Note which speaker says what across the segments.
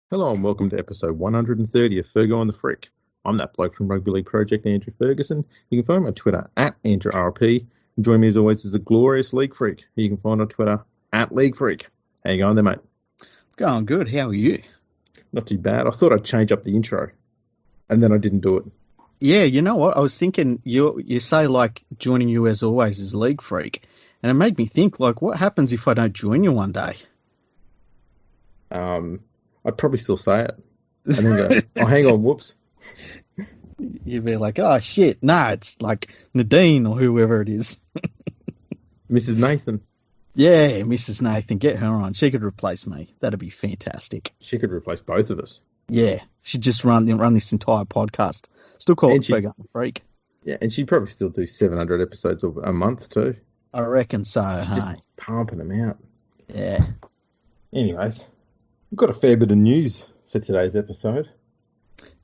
Speaker 1: Hello and welcome to episode 130 of Fergo and the Freak. I'm that bloke from Rugby League Project, Andrew Ferguson. You can find me on Twitter at AndrewRP. And join me as always as a glorious League Freak, who you can find on Twitter at League Freak. How you going there, mate?
Speaker 2: Going good. How are you?
Speaker 1: Not too bad. I thought I'd change up the intro, and then I didn't do it.
Speaker 2: Yeah, you know what? I was thinking you say like joining you as always as League Freak, and it made me think like, what happens if I don't join you one day?
Speaker 1: I'd probably still say it, and then go, oh, hang on, whoops.
Speaker 2: You'd be like, oh shit, nah, it's like Nadine or whoever it is.
Speaker 1: Mrs. Nathan.
Speaker 2: Yeah, Mrs. Nathan, get her on. She could replace me. That'd be fantastic.
Speaker 1: She could replace both of us.
Speaker 2: Yeah, she'd just run this entire podcast. Still call it Fergo and the Freak.
Speaker 1: Yeah, and she'd probably still do 700 episodes a month too.
Speaker 2: I reckon so.
Speaker 1: She's just pumping them out.
Speaker 2: Yeah.
Speaker 1: Anyways, we've got a fair bit of news for today's episode.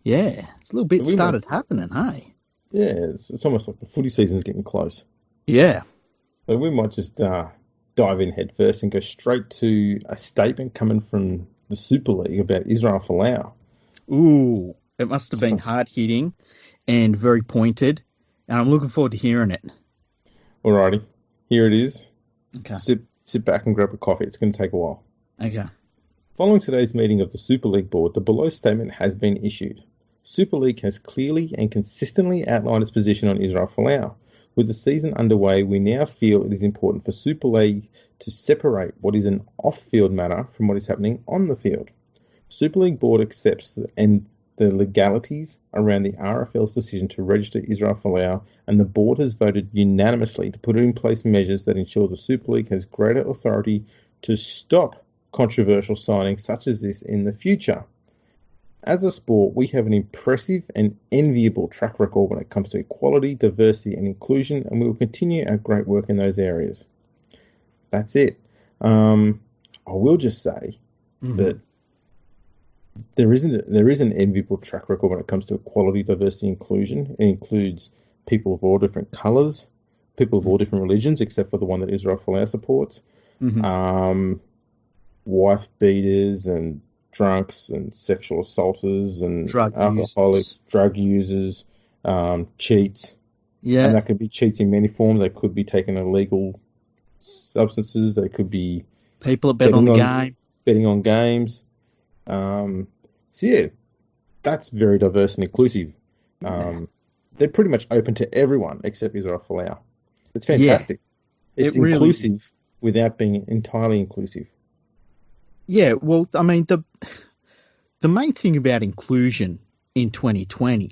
Speaker 2: Yeah, it's a little bit started happening, hey?
Speaker 1: Yeah, it's almost like the footy season's getting close.
Speaker 2: Yeah.
Speaker 1: But we might just dive in head first and go straight to a statement coming from the Super League about Israel Folau.
Speaker 2: Ooh, it must have been hard-hitting and very pointed, and I'm looking forward to hearing it.
Speaker 1: Alrighty, here it is.
Speaker 2: Okay.
Speaker 1: Sit back and grab a coffee. It's going to take a while.
Speaker 2: Okay.
Speaker 1: Following today's meeting of the Super League board, the below statement has been issued. Super League has clearly and consistently outlined its position on Israel Folau. With the season underway, we now feel it is important for Super League to separate what is an off-field matter from what is happening on the field. Super League board accepts and the legalities around the RFL's decision to register Israel Folau, and the board has voted unanimously to put in place measures that ensure the Super League has greater authority to stop controversial signings such as this in the future. As a sport, we have an impressive and enviable track record when it comes to equality, diversity and inclusion, and we will continue our great work in those areas. That's it. I will just say that there is an enviable track record when it comes to equality, diversity, inclusion. It includes people of all different colours, people of all different religions, except for the one that Israel Folau supports, wife beaters and drunks and sexual assaulters and alcoholics, drug users, cheats. Yeah. And that could be cheats in many forms. They could be taking illegal substances. They could be
Speaker 2: people that bet on the game.
Speaker 1: Betting on games. So yeah, that's very diverse and inclusive. They're pretty much open to everyone except Israel Folau. It's fantastic. Yeah, it's inclusive really without being entirely inclusive.
Speaker 2: Yeah, well, I mean, the main thing about inclusion in 2020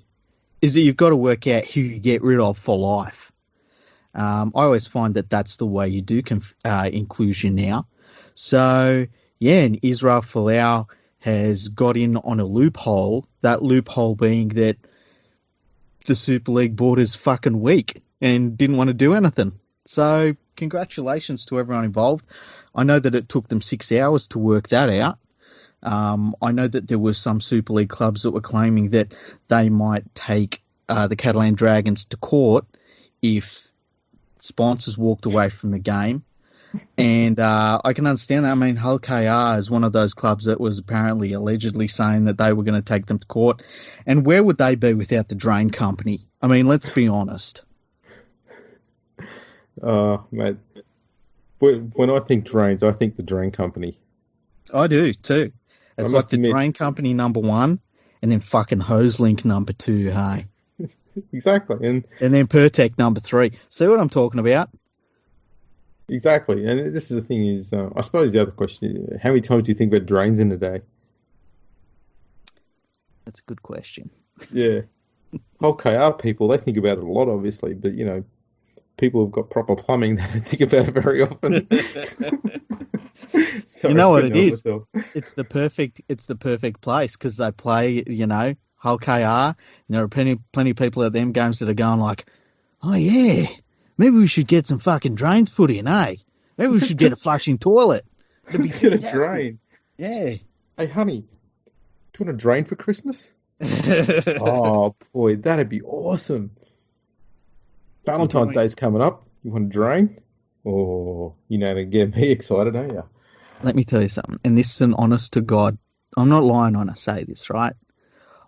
Speaker 2: is that you've got to work out who you get rid of for life. I always find that that's the way you do inclusion now. So, yeah, and Israel Folau has got in on a loophole, that loophole being that the Super League board is fucking weak and didn't want to do anything. So, congratulations to everyone involved. I know that it took them 6 hours to work that out. I know that there were some Super League clubs that were claiming that they might take the Catalan Dragons to court if sponsors walked away from the game. And I can understand that. I mean, Hull KR is one of those clubs that was apparently allegedly saying that they were going to take them to court. And where would they be without the Drain Company? I mean, let's be honest.
Speaker 1: Mate. When I think drains, I think the Drain Company.
Speaker 2: I do too. It's like the Drain Company number one, and then fucking Hoselink number two. Hey,
Speaker 1: exactly, and
Speaker 2: then Pertec number three. See what I'm talking about?
Speaker 1: Exactly, and this is the thing is, I suppose the other question is, how many times do you think about drains in a day?
Speaker 2: That's a good question.
Speaker 1: Yeah, KR people, they think about it a lot, obviously, but you know, people who've got proper plumbing, they don't think about it very often.
Speaker 2: Sorry, you know what it is? It's the perfect place because they play, you know, Hull KR, and there are plenty of people at them games that are going like, oh yeah, maybe we should get some fucking drains put in, eh? Maybe we should get a flushing toilet.
Speaker 1: It'd be get a drain.
Speaker 2: Yeah.
Speaker 1: Hey, honey, do you want a drain for Christmas? Oh boy, that'd be awesome. Valentine's Day's coming up. You want a drain? Oh, you know, to get me excited, don't you?
Speaker 2: Let me tell you something, and this is an honest to God not lying when I say this, right?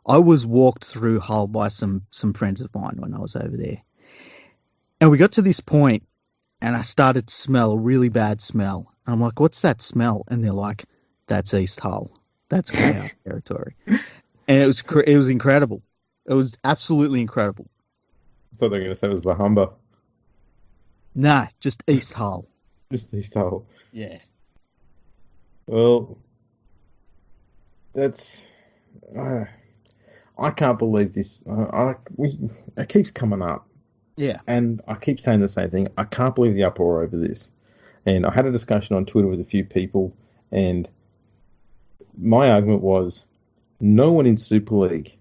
Speaker 2: I was walked through Hull by some friends of mine when I was over there. And we got to this point and I started to smell a really bad smell. And I'm like, what's that smell? And they're like, that's East Hull. That's KR territory. And it was incredible. It was absolutely incredible.
Speaker 1: I thought they were going to say it was La Humber.
Speaker 2: Nah, just East Hull.
Speaker 1: Just East Hull.
Speaker 2: Yeah.
Speaker 1: Well, that's... I can't believe this. It keeps coming up.
Speaker 2: Yeah.
Speaker 1: And I keep saying the same thing. I can't believe the uproar over this. And I had a discussion on Twitter with a few people, and my argument was no one in Super League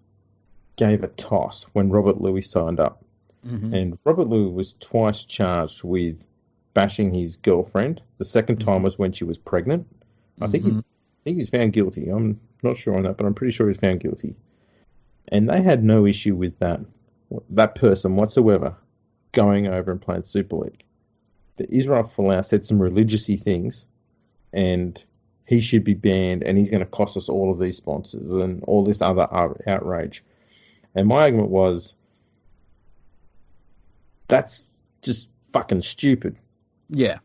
Speaker 1: gave a toss when Robert Louis signed up.
Speaker 2: Mm-hmm.
Speaker 1: And Robert Louis was twice charged with bashing his girlfriend. The second time was when she was pregnant. I think he was found guilty. I'm not sure on that, but I'm pretty sure he was found guilty. And they had no issue with that person whatsoever going over and playing Super League. The Israel Folau said some religious-y things, and he should be banned, and he's going to cost us all of these sponsors and all this other outrage. And my argument was, that's just fucking stupid.
Speaker 2: Yeah.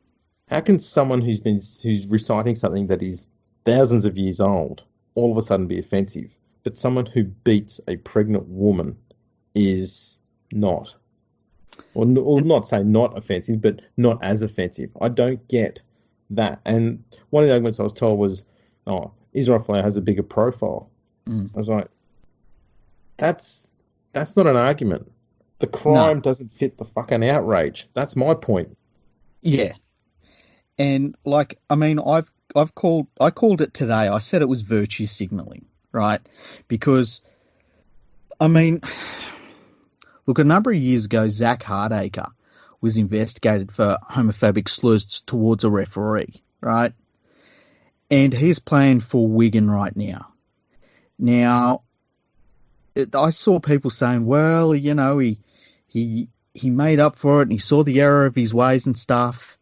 Speaker 1: How can someone who's reciting something that is thousands of years old all of a sudden be offensive? But someone who beats a pregnant woman is not. Or not say not offensive, but not as offensive. I don't get that. And one of the arguments I was told was, Israel Folau has a bigger profile. I was like, that's not an argument. The crime doesn't fit the fucking outrage. That's my point.
Speaker 2: Yeah. And I called it today. I said it was virtue signaling, right? Because look, a number of years ago, Zach Hardacre was investigated for homophobic slurs towards a referee, right? And he's playing for Wigan right now. Now, I saw people saying, well, he made up for it and he saw the error of his ways and stuff.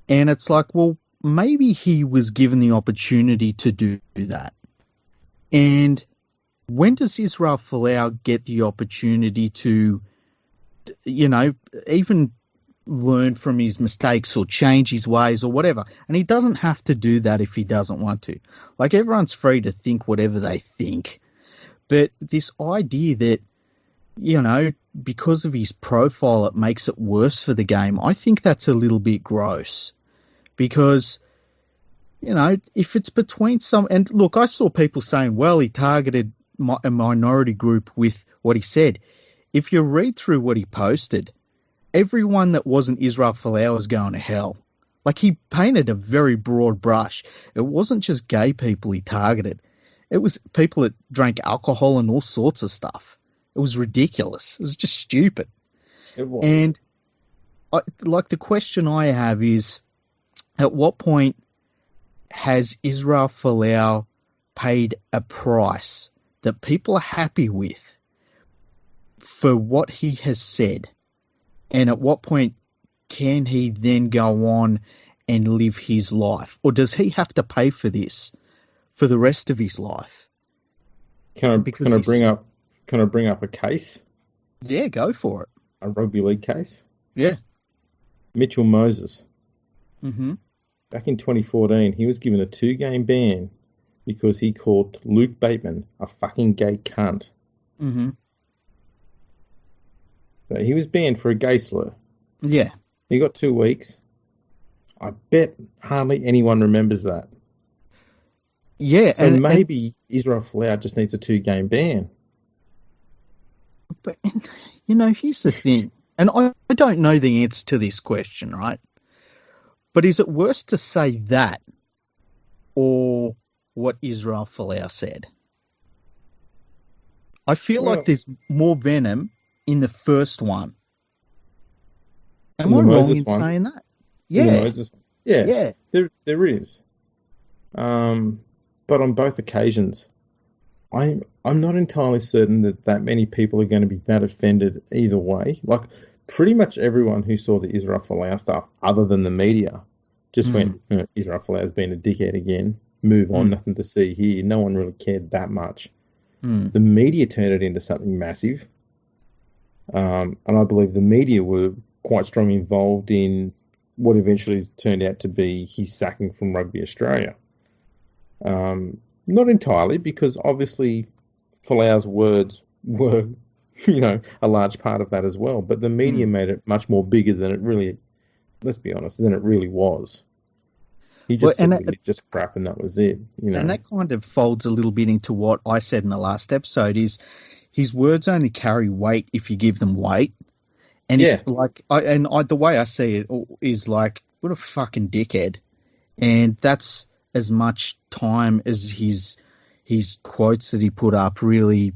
Speaker 2: And it's like, well, maybe he was given the opportunity to do that. And when does Israel Folau get the opportunity to, even learn from his mistakes or change his ways or whatever? And he doesn't have to do that if he doesn't want to. Like, everyone's free to think whatever they think. But this idea that, because of his profile, it makes it worse for the game, I think that's a little bit gross. Because, if it's between and look, I saw people saying, well, he targeted a minority group with what he said. If you read through what he posted, everyone that wasn't Israel Folau was going to hell. Like, he painted a very broad brush. It wasn't just gay people he targeted. It was people that drank alcohol and all sorts of stuff. It was ridiculous. It was just stupid.
Speaker 1: It was.
Speaker 2: And the question I have is, at what point has Israel Folau paid a price that people are happy with for what he has said? And at what point can he then go on and live his life? Or does he have to pay for this for the rest of his life?
Speaker 1: Can I bring up a case?
Speaker 2: Yeah, go for it.
Speaker 1: A rugby league case?
Speaker 2: Yeah.
Speaker 1: Mitchell Moses.
Speaker 2: Mm-hmm.
Speaker 1: Back in 2014, he was given a 2-game ban because he called Luke Bateman a fucking gay cunt.
Speaker 2: Mm-hmm.
Speaker 1: So he was banned for a gay slur.
Speaker 2: Yeah.
Speaker 1: He got 2 weeks. I bet hardly anyone remembers that.
Speaker 2: Yeah.
Speaker 1: So maybe Israel Folau just needs a 2-game ban.
Speaker 2: But, here's the thing. And I don't know the answer to this question, right? But is it worse to say that or what Israel Folau said? I feel like there's more venom in the first one. Am I wrong in saying that? Yeah.
Speaker 1: Yeah. There is. But on both occasions, I'm not entirely certain that many people are going to be that offended either way. Like, pretty much everyone who saw the Israel Folau stuff, other than the media, just went, Israel Folau's been a dickhead again. move on, nothing to see here. No one really cared that much. The media turned it into something massive. And I believe the media were quite strongly involved in what eventually turned out to be his sacking from Rugby Australia. Not entirely, because obviously Folau's words were, a large part of that as well. But the media made it much more bigger than it really, let's be honest, than it really was. He just said really just crap, and that was it.
Speaker 2: And that kind of folds a little bit into what I said in the last episode: is his words only carry weight if you give them weight. And the way I see it is like, what a fucking dickhead. And that's as much time as his quotes that he put up really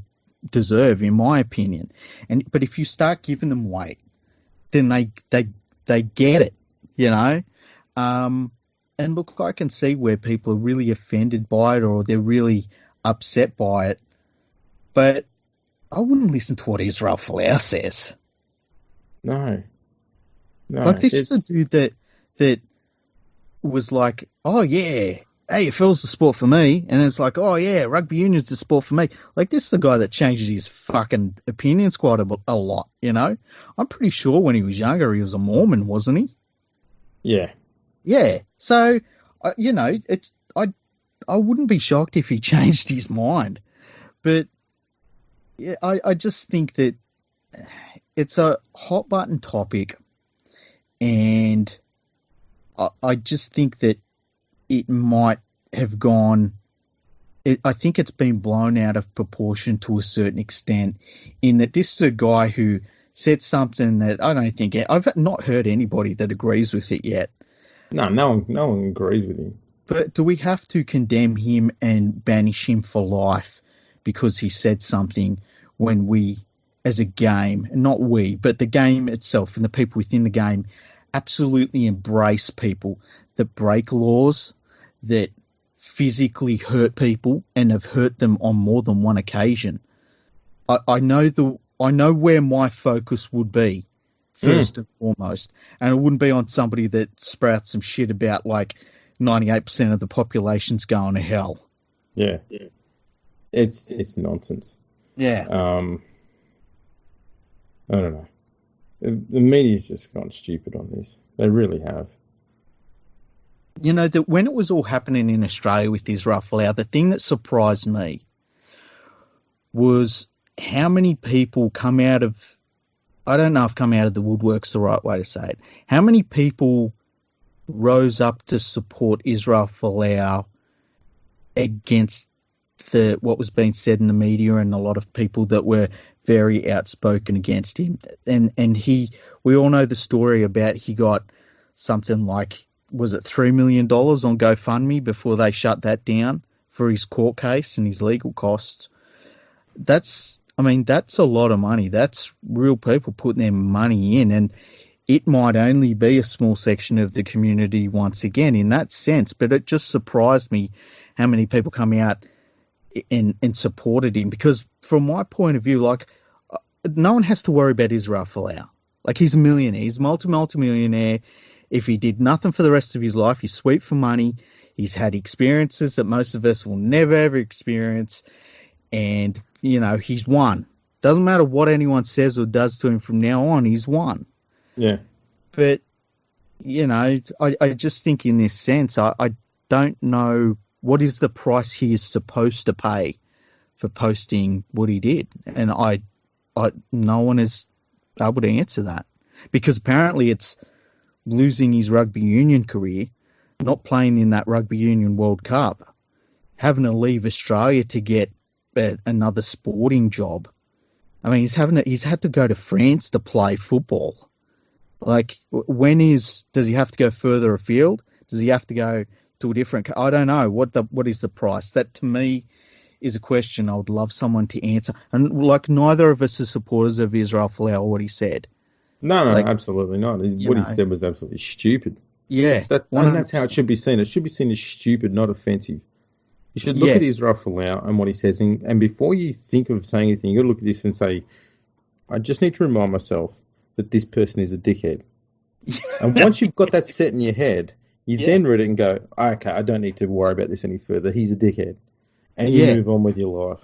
Speaker 2: deserve, in my opinion. But if you start giving them weight, then they get it, And look, I can see where people are really offended by it, or they're really upset by it. But I wouldn't listen to what Israel Folau says.
Speaker 1: No.
Speaker 2: Like, this is a dude that was like, oh yeah, AFL's the sport for me, and it's like, oh yeah, rugby union's the sport for me. Like, this is the guy that changes his fucking opinions quite a lot. I'm pretty sure when he was younger he was a Mormon, wasn't he?
Speaker 1: Yeah.
Speaker 2: Yeah. So, I wouldn't be shocked if he changed his mind, but yeah, I just think that it's a hot button topic, and I just think that it might have gone. I think it's been blown out of proportion to a certain extent, in that this is a guy who said something that I don't think I've not heard anybody that agrees with it yet.
Speaker 1: No one agrees with him.
Speaker 2: But do we have to condemn him and banish him for life because he said something, when we, as a game, not we, but the game itself and the people within the game, absolutely embrace people that break laws, that physically hurt people and have hurt them on more than one occasion? I know where my focus would be first and foremost, and it wouldn't be on somebody that sprouts some shit about like 98% of the population's going to hell.
Speaker 1: Yeah. It's nonsense.
Speaker 2: Yeah.
Speaker 1: I don't know. The media's just gone stupid on this. They really have.
Speaker 2: That when it was all happening in Australia with Israel Folau, the thing that surprised me was how many people come out of, I don't know if come out of the woodwork's the right way to say it, how many people rose up to support Israel Folau against what was being said in the media, and a lot of people that were very outspoken against him. And we all know the story about he got something like, was it $3 million on GoFundMe before they shut that down for his court case and his legal costs. That's a lot of money. That's real people putting their money in, and it might only be a small section of the community once again in that sense. But it just surprised me how many people come out and supported him, because from my point of view, like, no one has to worry about Israel Folau. Like, he's a millionaire. He's a multi-millionaire. If he did nothing for the rest of his life, he's sweet for money. He's had experiences that most of us will never, ever experience. And, he's won. Doesn't matter what anyone says or does to him from now on, he's won.
Speaker 1: Yeah.
Speaker 2: But, I just think in this sense, I don't know what is the price he is supposed to pay for posting what he did. And no one is able to answer that, because apparently it's losing his rugby union career, not playing in that rugby union World Cup, having to leave Australia to get another sporting job. I mean, he's had to go to France to play football. Like, does he have to go further afield? Does he have to go to a different? I don't know what is the price. That to me is a question I would love someone to answer. And like, neither of us are supporters of Israel Folau or what he said.
Speaker 1: No, absolutely not. What he said was absolutely stupid.
Speaker 2: Yeah.
Speaker 1: And that's how it should be seen. It should be seen as stupid, not offensive. You should look at Israel Folau and what he says, and before you think of saying anything, you've got to look at this and say, I just need to remind myself that this person is a dickhead. And once you've got that set in your head, You then read it and go, okay, I don't need to worry about this any further. He's a dickhead. And you move on with your life.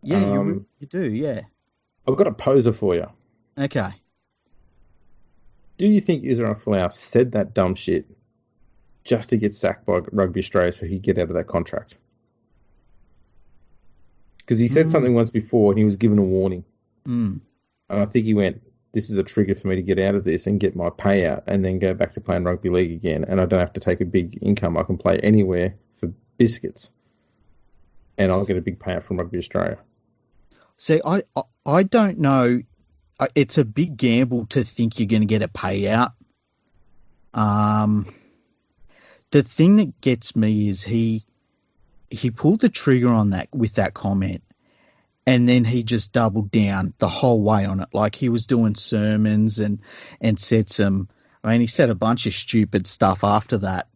Speaker 2: Yeah, you do, yeah.
Speaker 1: I've got a poser for you.
Speaker 2: Okay.
Speaker 1: Do you think Israel Folau said that dumb shit just to get sacked by Rugby Australia so he'd get out of that contract? Because he said something once before and he was given a warning. And I think he went, this is a trigger for me to get out of this and get my payout and then go back to playing rugby league again. And I don't have to take a big income. I can play anywhere for biscuits. And I'll get a big payout from Rugby Australia.
Speaker 2: See, I don't know. It's a big gamble to think you're going to get a payout. The thing that gets me is he pulled the trigger on that with that comment, and then he just doubled down the whole way on it. Like he was doing sermons and said he said a bunch of stupid stuff after that.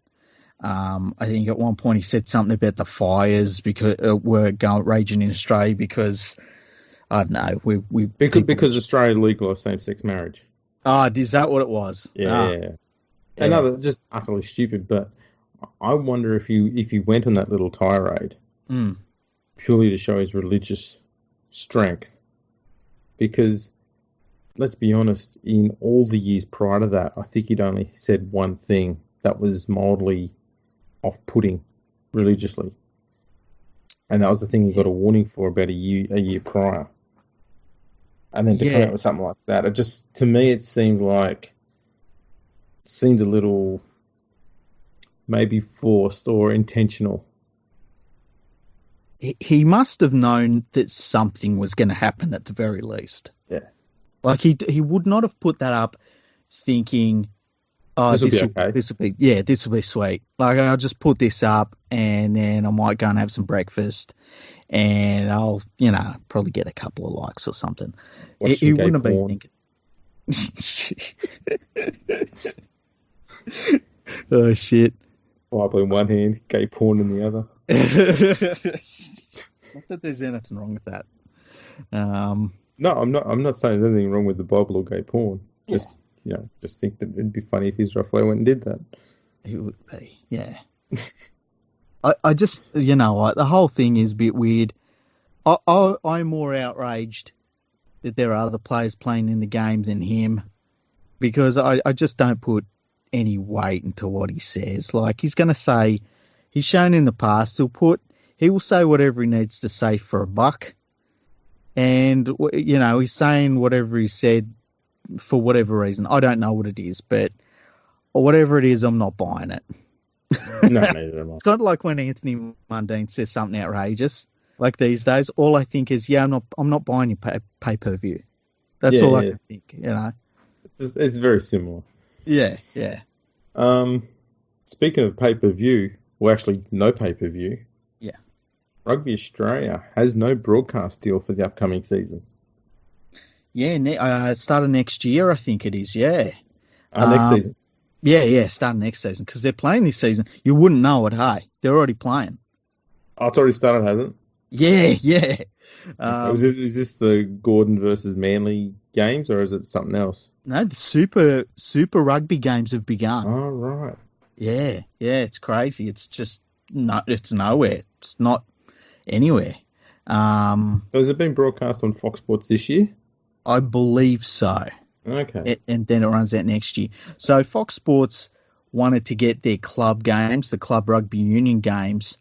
Speaker 2: I think at one point he said something about the fires because were raging in Australia because I don't know
Speaker 1: because Australia legalised same-sex marriage.
Speaker 2: Is that what it was?
Speaker 1: Yeah. Another just utterly stupid. But I wonder if he went on that little tirade purely to show his religious strength, because let's be honest, in all the years prior to that, I think he'd only said one thing that was mildly off-putting religiously, and that was the thing he got a warning for about a year prior. And then to come out with something like that, it just, to me, it seemed a little maybe forced or intentional.
Speaker 2: He must have known that something was going to happen at the very least.
Speaker 1: Yeah.
Speaker 2: Like he would not have put that up thinking, this will be okay. This will be sweet. Like I'll just put this up and then I might go and have some breakfast and I'll, probably get a couple of likes or something. He wouldn't have been thinking. Oh shit.
Speaker 1: Bible in one hand, gay porn in the other.
Speaker 2: Not that there's anything wrong with that.
Speaker 1: No, I'm not saying there's anything wrong with the Bible or gay porn. Just just think that it'd be funny if Israel Folau went and did that.
Speaker 2: It would be, yeah. I just, the whole thing is a bit weird. I'm more outraged that there are other players playing in the game than him, because I just don't put any weight into what he says. Like, he's going to say, he's shown in the past, he will say whatever he needs to say for a buck. And, he's saying whatever he said for whatever reason. I don't know what it is, but whatever it is, I'm not buying it.
Speaker 1: No, neither am I.
Speaker 2: It's kind of like when Anthony Mundine says something outrageous. Like these days, all I think is, I'm not buying your pay-per-view. That's all I can think,
Speaker 1: It's very similar.
Speaker 2: Yeah.
Speaker 1: Speaking of pay-per-view, well, actually, no pay-per-view.
Speaker 2: Yeah.
Speaker 1: Rugby Australia has no broadcast deal for the upcoming season.
Speaker 2: Yeah, start of next year, I think it is, yeah.
Speaker 1: Next season.
Speaker 2: Yeah, starting next season, because they're playing this season. You wouldn't know it, hey? They're already playing.
Speaker 1: Oh, it's already started, hasn't it?
Speaker 2: Yeah.
Speaker 1: Is this the Gordon versus Manly games, or is it something else?
Speaker 2: No, the Super Rugby games have begun.
Speaker 1: Oh, right.
Speaker 2: Yeah, it's crazy. It's just it's nowhere. It's not anywhere.
Speaker 1: So has it been broadcast on Fox Sports this year?
Speaker 2: I believe so.
Speaker 1: Okay.
Speaker 2: And then it runs out next year. So Fox Sports wanted to get their club games, the Club Rugby Union games,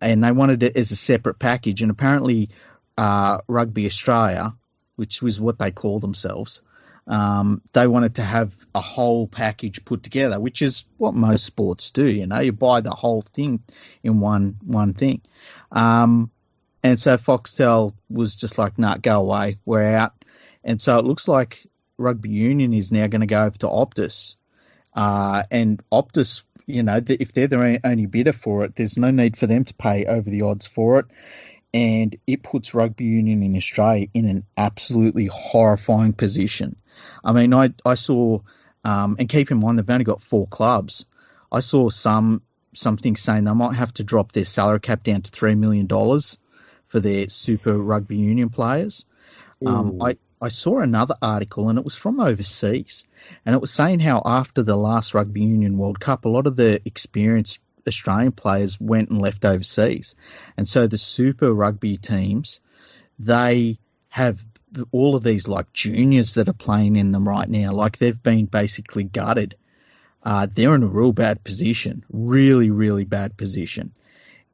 Speaker 2: and they wanted it as a separate package. And apparently Rugby Australia, which was what they call themselves, they wanted to have a whole package put together, which is what most sports do. You buy the whole thing in one thing. And so Foxtel was just like, nah, go away, we're out. And so it looks like Rugby Union is now going to go over to Optus. And Optus, if they're the only bidder for it, there's no need for them to pay over the odds for it. And it puts Rugby Union in Australia in an absolutely horrifying position. I mean, I saw, and keep in mind, they've only got 4 clubs. I saw something saying they might have to drop their salary cap down to $3 million for their Super Rugby Union players. I saw another article, and it was from overseas, and it was saying how after the last Rugby Union World Cup, a lot of the experienced Australian players went and left overseas. And so the Super Rugby teams, they have all of these like juniors that are playing in them right now. Like they've been basically gutted. They're in a real bad position, really, really bad position.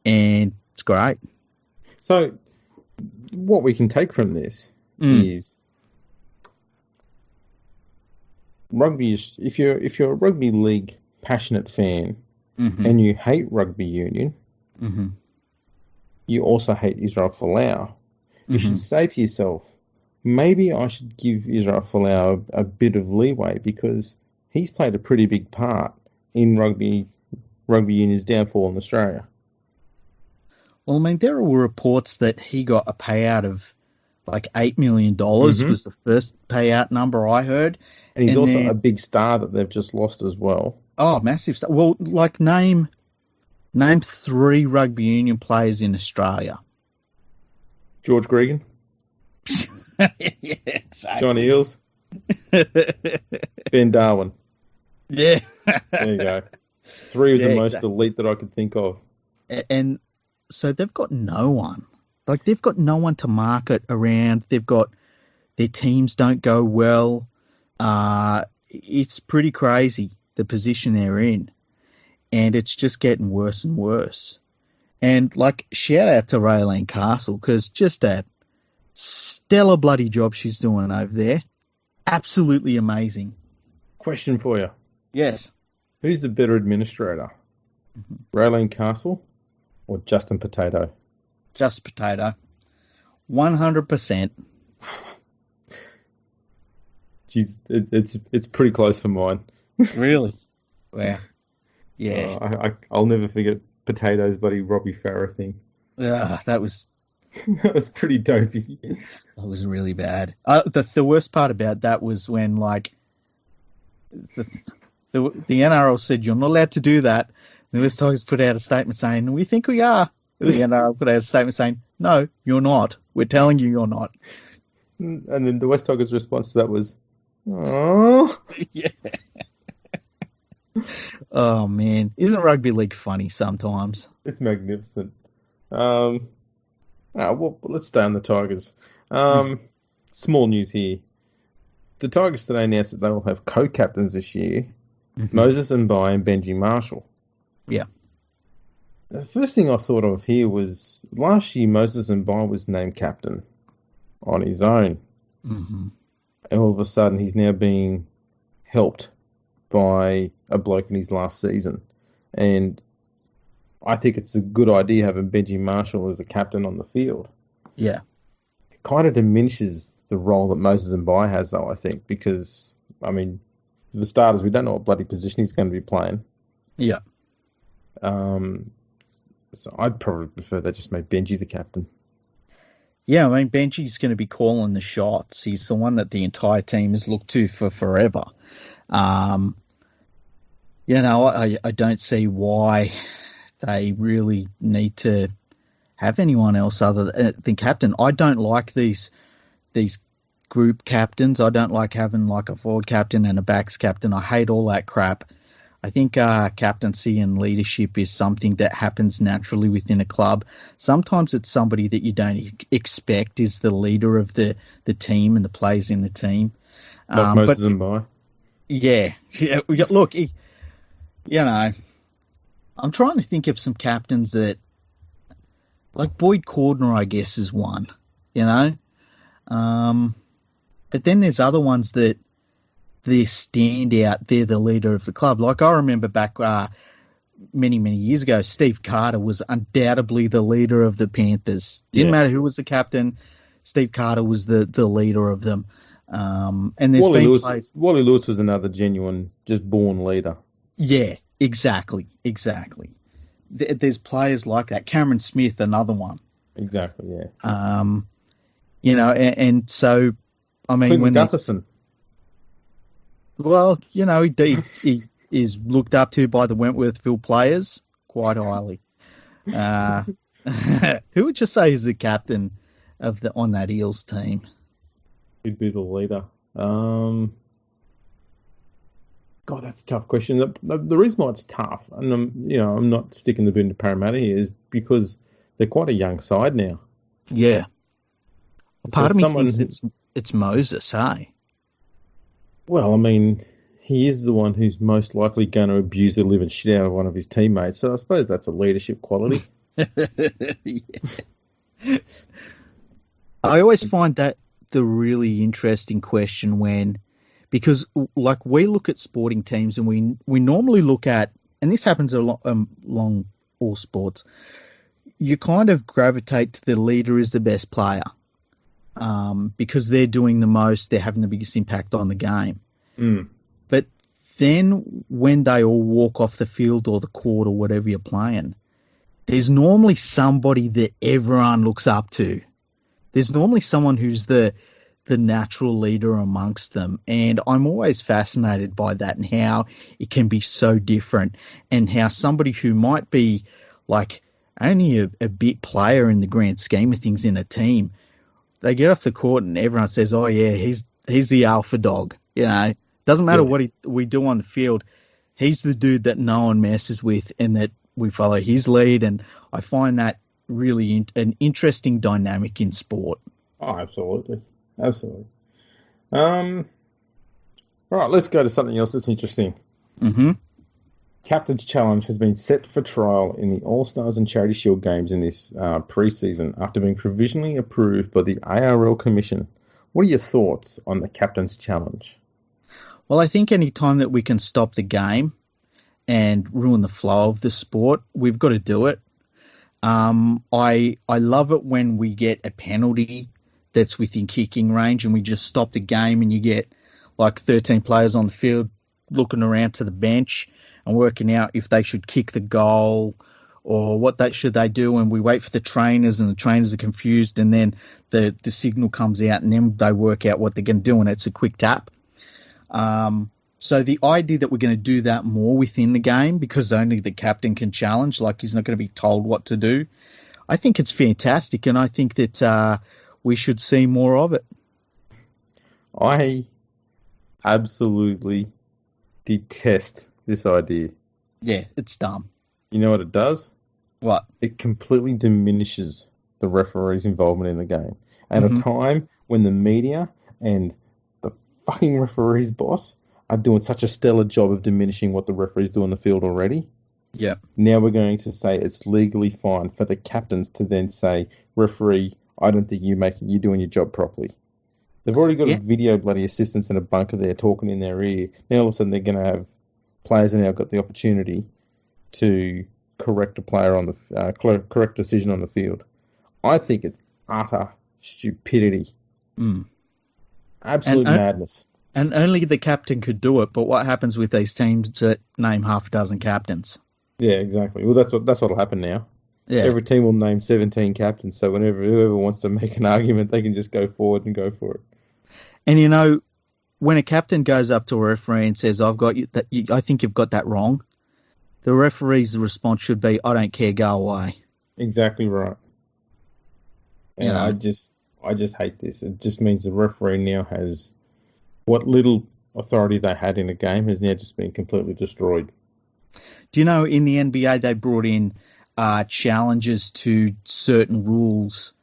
Speaker 2: And it's great.
Speaker 1: So what we can take from this is rugby. If you're a rugby league passionate fan and you hate rugby union, you also hate Israel Folau. You should say to yourself, maybe I should give Israel Folau a bit of leeway because he's played a pretty big part in rugby union's downfall in Australia.
Speaker 2: Well, I mean, there were reports that he got a payout of like $8 million was the first payout number I heard.
Speaker 1: And he's also a big star that they've just lost as well.
Speaker 2: Oh, massive star. Well, like name 3 rugby union players in Australia.
Speaker 1: George Gregan.
Speaker 2: Yeah, exactly.
Speaker 1: John Eales. Ben Darwin.
Speaker 2: Yeah.
Speaker 1: There you go. 3 of the most elite that I could think of.
Speaker 2: And so they've got no one. Like, they've got no one to market around. They've got their teams don't go well. It's pretty crazy, the position they're in. And it's just getting worse and worse. And, like, shout out to Raylene Castle, because just a stellar bloody job she's doing over there. Absolutely amazing.
Speaker 1: Question for you.
Speaker 2: Yes.
Speaker 1: Who's the better administrator? Raylene Castle or Justin Potato?
Speaker 2: Just Potato. 100%.
Speaker 1: Jeez, it's pretty close for mine.
Speaker 2: Really? Wow. Yeah.
Speaker 1: I'll never forget Potato's bloody Robbie Farah thing.
Speaker 2: That was
Speaker 1: that was pretty dopey.
Speaker 2: That was really bad. The worst part about that was when like the NRL said you're not allowed to do that. The West Tigers put out a statement saying we think we are. The NRL put out a statement saying no, you're not. We're telling you you're not.
Speaker 1: And then the West Tigers' response to that was, "Oh,
Speaker 2: yeah." Oh man, isn't rugby league funny sometimes?
Speaker 1: It's magnificent. Well, let's stay on the Tigers. Small news here. The Tigers today announced that they will have co-captains this year, Moses Mbai and Benji Marshall.
Speaker 2: Yeah.
Speaker 1: The first thing I thought of here was last year Moses Mbai was named captain on his own. And all of a sudden he's now being helped by a bloke in his last season. And I think it's a good idea having Benji Marshall as the captain on the field.
Speaker 2: Yeah.
Speaker 1: It kind of diminishes the role that Moses Mbai has, though, I think, because, I mean, for the starters, we don't know what bloody position he's going to be playing.
Speaker 2: Yeah.
Speaker 1: So I'd probably prefer they just made Benji the captain.
Speaker 2: Yeah, I mean, Benji's going to be calling the shots. He's the one that the entire team has looked to for forever. I don't see why they really need to have anyone else other than captain. I don't like these group captains. I don't like having like a forward captain and a backs captain. I hate all that crap. I think captaincy and leadership is something that happens naturally within a club. Sometimes it's somebody that you don't expect is the leader of the team and the players in the team.
Speaker 1: Like Moses Mbai.
Speaker 2: Yeah. Look, I'm trying to think of some captains that, like Boyd Cordner, I guess, is one, But then there's other ones that they stand out. They're the leader of the club. Like I remember back many, many years ago, Steve Carter was undoubtedly the leader of the Panthers. Didn't matter who was the captain. Steve Carter was the leader of them. And there's
Speaker 1: Wally Lewis was another genuine, just born leader.
Speaker 2: Yeah, exactly. There's players like that. Cameron Smith, another one.
Speaker 1: Exactly, yeah.
Speaker 2: And so, I mean,
Speaker 1: Clinton
Speaker 2: when
Speaker 1: Gutherson.
Speaker 2: Well, he is looked up to by the Wentworthville players quite highly. Who would you say is the captain on that Eels team?
Speaker 1: Who'd be the leader? God, that's a tough question. The reason why it's tough, and I'm not sticking the bin to Parramatta here, is because they're quite a young side now.
Speaker 2: Yeah. Part
Speaker 1: So
Speaker 2: of me thinks it's Moses, hey?
Speaker 1: Well, I mean, he is the one who's most likely going to abuse the living shit out of one of his teammates. So I suppose that's a leadership quality.
Speaker 2: Yeah. I always find that the really interesting question because like we look at sporting teams and we normally look at, and this happens along all sports, you kind of gravitate to the leader is the best player because they're doing the most, they're having the biggest impact on the game.
Speaker 1: Mm.
Speaker 2: But then when they all walk off the field or the court or whatever you're playing, there's normally somebody that everyone looks up to. There's normally someone who's the natural leader amongst them. And I'm always fascinated by that and how it can be so different and how somebody who might be like only a bit player in the grand scheme of things in a team, they get off the court and everyone says, oh yeah, he's the alpha dog. Doesn't matter what we do on the field. He's the dude that no one messes with and that we follow his lead. And I find that really an interesting dynamic in sport.
Speaker 1: Oh, absolutely. Absolutely. All right, let's go to something else that's interesting.
Speaker 2: Mm-hmm.
Speaker 1: Captain's Challenge has been set for trial in the All-Stars and Charity Shield games in this pre-season after being provisionally approved by the ARL Commission. What are your thoughts on the Captain's Challenge?
Speaker 2: Well, I think any time that we can stop the game and ruin the flow of the sport, we've got to do it. I love it when we get a penalty that's within kicking range and we just stop the game and you get like 13 players on the field looking around to the bench and working out if they should kick the goal or what should they do, and we wait for the trainers and the trainers are confused and then the signal comes out and then they work out what they're going to do and it's a quick tap. So the idea that we're going to do that more within the game because only the captain can challenge, like he's not going to be told what to do, I think it's fantastic and I think that we should see more of it.
Speaker 1: I absolutely detest this idea.
Speaker 2: Yeah, it's dumb.
Speaker 1: You know what it does?
Speaker 2: What?
Speaker 1: It completely diminishes the referee's involvement in the game. At a time when the media and the fucking referee's boss are doing such a stellar job of diminishing what the referees do on the field already.
Speaker 2: Yeah.
Speaker 1: Now we're going to say it's legally fine for the captains to then say, referee, I don't think you're doing your job properly. They've already got a video bloody assistants in a bunker there talking in their ear. Now all of a sudden they're going to have players have now got the opportunity to correct a player on the correct decision on the field. I think it's utter stupidity. Absolute madness.
Speaker 2: And only the captain could do it. But what happens with these teams that name half a dozen captains?
Speaker 1: Yeah, exactly. Well, that's what'll happen now.
Speaker 2: Yeah.
Speaker 1: Every team will name 17 captains, so whenever whoever wants to make an argument, they can just go forward and go for it.
Speaker 2: And when a captain goes up to a referee and says, "I've got you, I think you've got that wrong," the referee's response should be, "I don't care, go away."
Speaker 1: Exactly right. And I just hate this. It just means the referee now has what little authority they had in a game has now just been completely destroyed.
Speaker 2: Do you know in the NBA they brought in challenges to certain rules?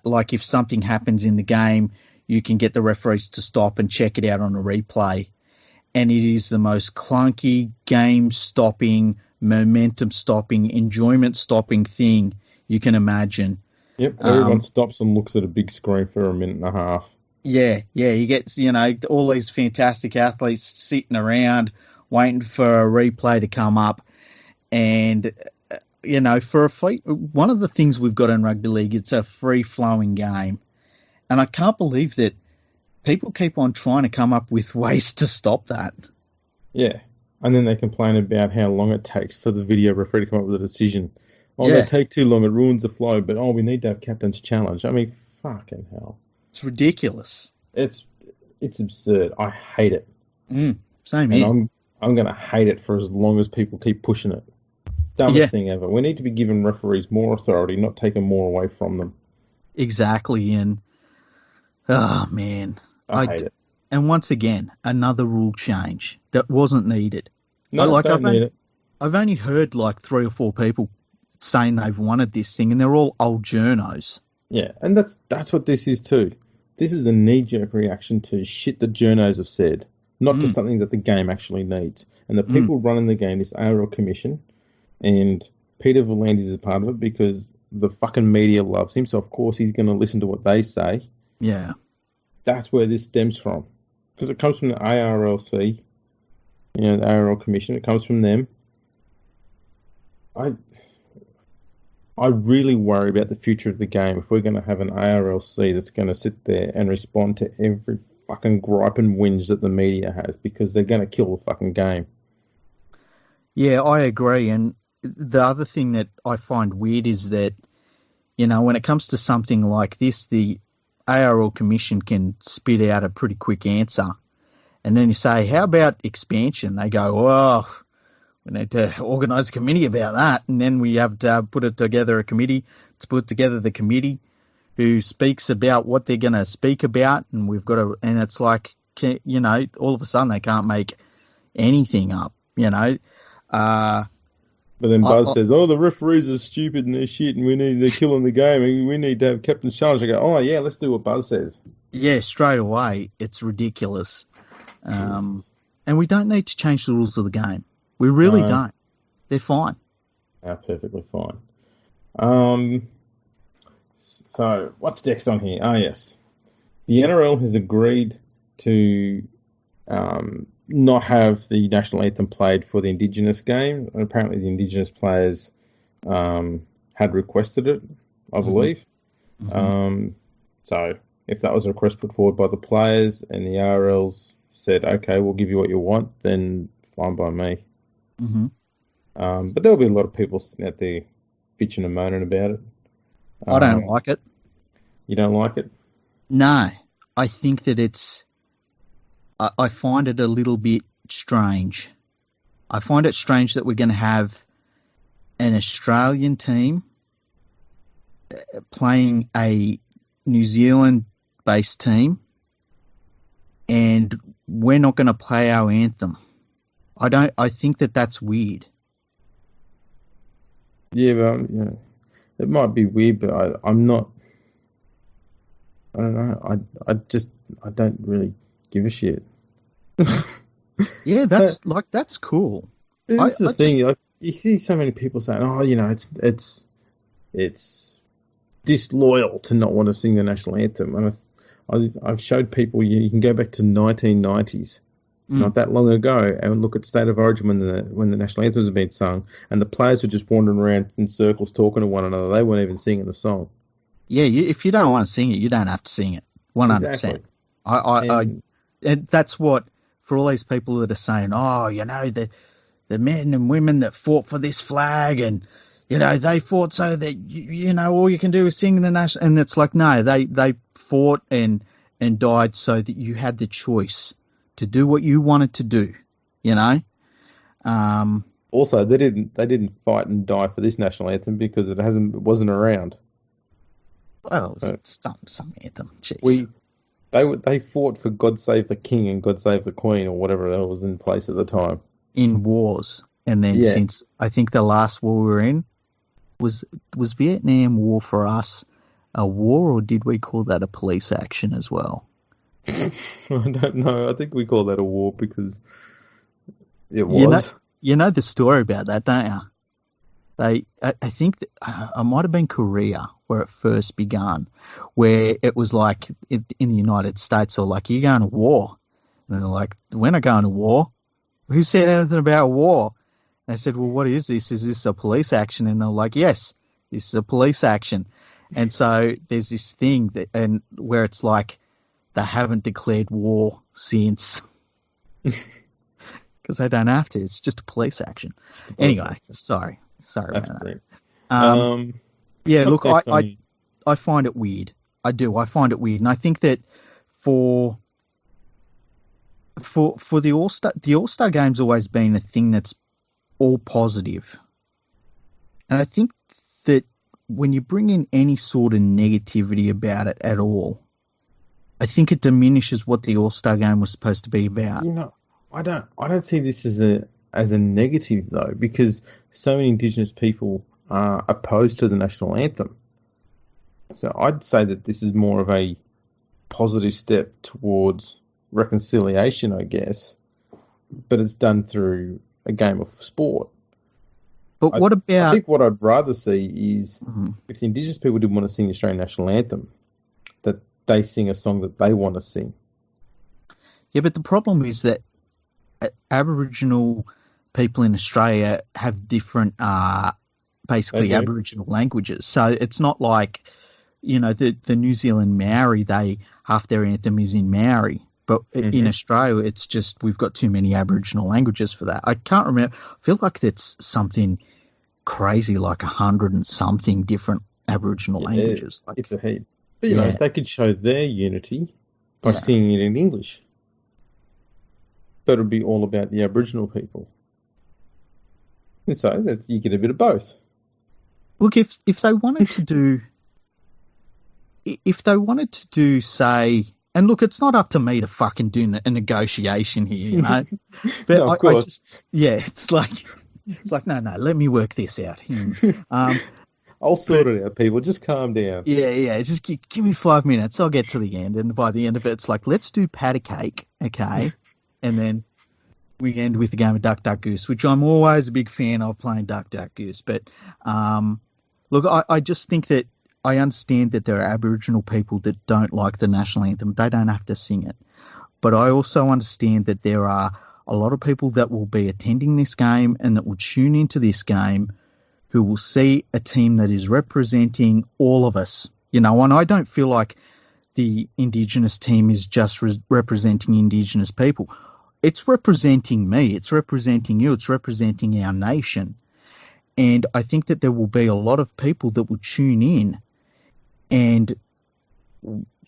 Speaker 2: Like if something happens in the game, you can get the referees to stop and check it out on a replay. And it is the most clunky, game-stopping, momentum-stopping, enjoyment-stopping thing you can imagine.
Speaker 1: Yep, everyone stops and looks at a big screen for a minute and a half. Yeah,
Speaker 2: you get, all these fantastic athletes sitting around waiting for a replay to come up. And, for a fight, one of the things we've got in rugby league, it's a free-flowing game. And I can't believe that people keep on trying to come up with ways to stop that.
Speaker 1: Yeah, and then they complain about how long it takes for the video referee to come up with a decision. They take too long, it ruins the flow, but we need to have captain's challenge. I mean, fucking hell.
Speaker 2: It's ridiculous.
Speaker 1: It's absurd. I hate it.
Speaker 2: Same here.
Speaker 1: And I'm going to hate it for as long as people keep pushing it. Dumbest thing ever. We need to be giving referees more authority, not taking more away from them.
Speaker 2: Exactly, and Oh, man.
Speaker 1: I hate it.
Speaker 2: And once again, another rule change that wasn't needed.
Speaker 1: No, don't need it.
Speaker 2: I've only heard like 3 or 4 people saying they've wanted this thing, and they're all old journos.
Speaker 1: Yeah, and that's what this is too. This is a knee-jerk reaction to shit that journos have said, not to something that the game actually needs. And the people running the game, this ARL Commission, and Peter Volandis is a part of it because the fucking media loves him, so of course he's going to listen to what they say.
Speaker 2: Yeah.
Speaker 1: That's where this stems from. Because it comes from the ARLC, the ARL Commission. It comes from them. I really worry about the future of the game if we're going to have an ARLC that's going to sit there and respond to every fucking gripe and whinge that the media has, because they're going to kill the fucking game.
Speaker 2: Yeah, I agree. And the other thing that I find weird is that, when it comes to something like this, the ARL Commission can spit out a pretty quick answer. And then you say, how about expansion? They go, oh, we need to organise a committee about that. And then we have to put together a committee to put together the committee who speaks about what they're going to speak about. And we've got to, and it's like, all of a sudden they can't make anything up,
Speaker 1: But then Buzz says, the referees are stupid and they're shit and they're killing the game and we need to have Captain Charge. I go, oh yeah, let's do what Buzz says.
Speaker 2: Yeah, straight away. It's ridiculous. And we don't need to change the rules of the game. We really don't. They're fine.
Speaker 1: They're perfectly fine. So what's next on here? Yes. The NRL has agreed to not have the national anthem played for the Indigenous game. And apparently the Indigenous players had requested it, I believe. Mm-hmm. So if that was a request put forward by the players and the RLs said, okay, we'll give you what you want, then fine by me.
Speaker 2: Mm-hmm.
Speaker 1: But there'll be a lot of people sitting out there bitching and moaning about it.
Speaker 2: I don't like it.
Speaker 1: You don't like it?
Speaker 2: No. I think that I find it a little bit strange. I find it strange that we're going to have an Australian team playing a New Zealand-based team, and we're not going to play our anthem. I think that that's weird.
Speaker 1: Yeah, but it might be weird, but I'm not. I don't know. I don't really give a shit.
Speaker 2: Yeah, that's cool.
Speaker 1: This is the thing. You see so many people saying, it's disloyal to not want to sing the national anthem. And I've showed people you can go back to 1990s, not that long ago, and look at State of Origin when the national anthems have been sung, and the players were just wandering around in circles talking to one another. They weren't even singing the song. Yeah,
Speaker 2: if you don't want to sing it, you don't have to sing it. 100%. Exactly. And that's what, for all these people that are saying, the men and women that fought for this flag and, they fought so that, all you can do is sing the national, and it's like, no, they fought and died so that you had the choice to do what you wanted to do,
Speaker 1: Also, they didn't fight and die for this national anthem because it wasn't around.
Speaker 2: Well, it was some anthem. Jeez.
Speaker 1: They fought for God Save the King and God Save the Queen or whatever that was in place at the time.
Speaker 2: In wars. And then since I think the last war we were in was Vietnam War for us a war, or did we call that a police action as well?
Speaker 1: I don't know. I think we call that a war because it was.
Speaker 2: You know the story about that, don't you? I think it might have been Korea where it first began, where it was like in the United States, or like, you're going to war. And they're like, we're not going to war. Who said anything about war? And I said, well, what is this? Is this a police action? And they're like, yes, this is a police action. And so there's this thing where it's like they haven't declared war since. Because they don't have to. It's just a police action. Anyway, sorry
Speaker 1: That's
Speaker 2: about
Speaker 1: great.
Speaker 2: that. Look, I find it weird. I do. I find it weird. And I think that for the All-Star game's always been a thing that's all positive. And I think that when you bring in any sort of negativity about it at all, I think it diminishes what the All-Star game was supposed to be about.
Speaker 1: I don't see this as a negative though, because so many Indigenous people are opposed to the national anthem. So I'd say that this is more of a positive step towards reconciliation, I guess, but it's done through a game of sport.
Speaker 2: But what about...
Speaker 1: I think what I'd rather see is if the Indigenous people didn't want to sing the Australian national anthem, that they sing a song that they want to sing.
Speaker 2: Yeah, but the problem is that Aboriginal people in Australia have different, basically Aboriginal languages. So it's not like, the New Zealand Maori, half their anthem is in Maori. But in Australia, it's just we've got too many Aboriginal languages for that. I can't remember. I feel like that's something crazy, like 100 and something different Aboriginal languages.
Speaker 1: It's a heap. But, they could show their unity by singing it in English. But it would be all about the Aboriginal people. And so that you get a bit of both.
Speaker 2: Look, if they wanted to do... If they wanted to do, say... And look, it's not up to me to fucking do a negotiation here, But
Speaker 1: no, of course.
Speaker 2: It's like, no, let me work this out.
Speaker 1: I'll sort it out, people. Just calm down.
Speaker 2: Yeah. Just give me 5 minutes. I'll get to the end. And by the end of it, it's like, let's do patty cake, okay? And then we end with the game of Duck, Duck, Goose, which I'm always a big fan of playing Duck, Duck, Goose. But look, I just think that I understand that there are Aboriginal people that don't like the national anthem. They don't have to sing it. But I also understand that there are a lot of people that will be attending this game and that will tune into this game who will see a team that is representing all of us. And I don't feel like the Indigenous team is just representing Indigenous people. It's representing me. It's representing you. It's representing our nation. And I think that there will be a lot of people that will tune in. And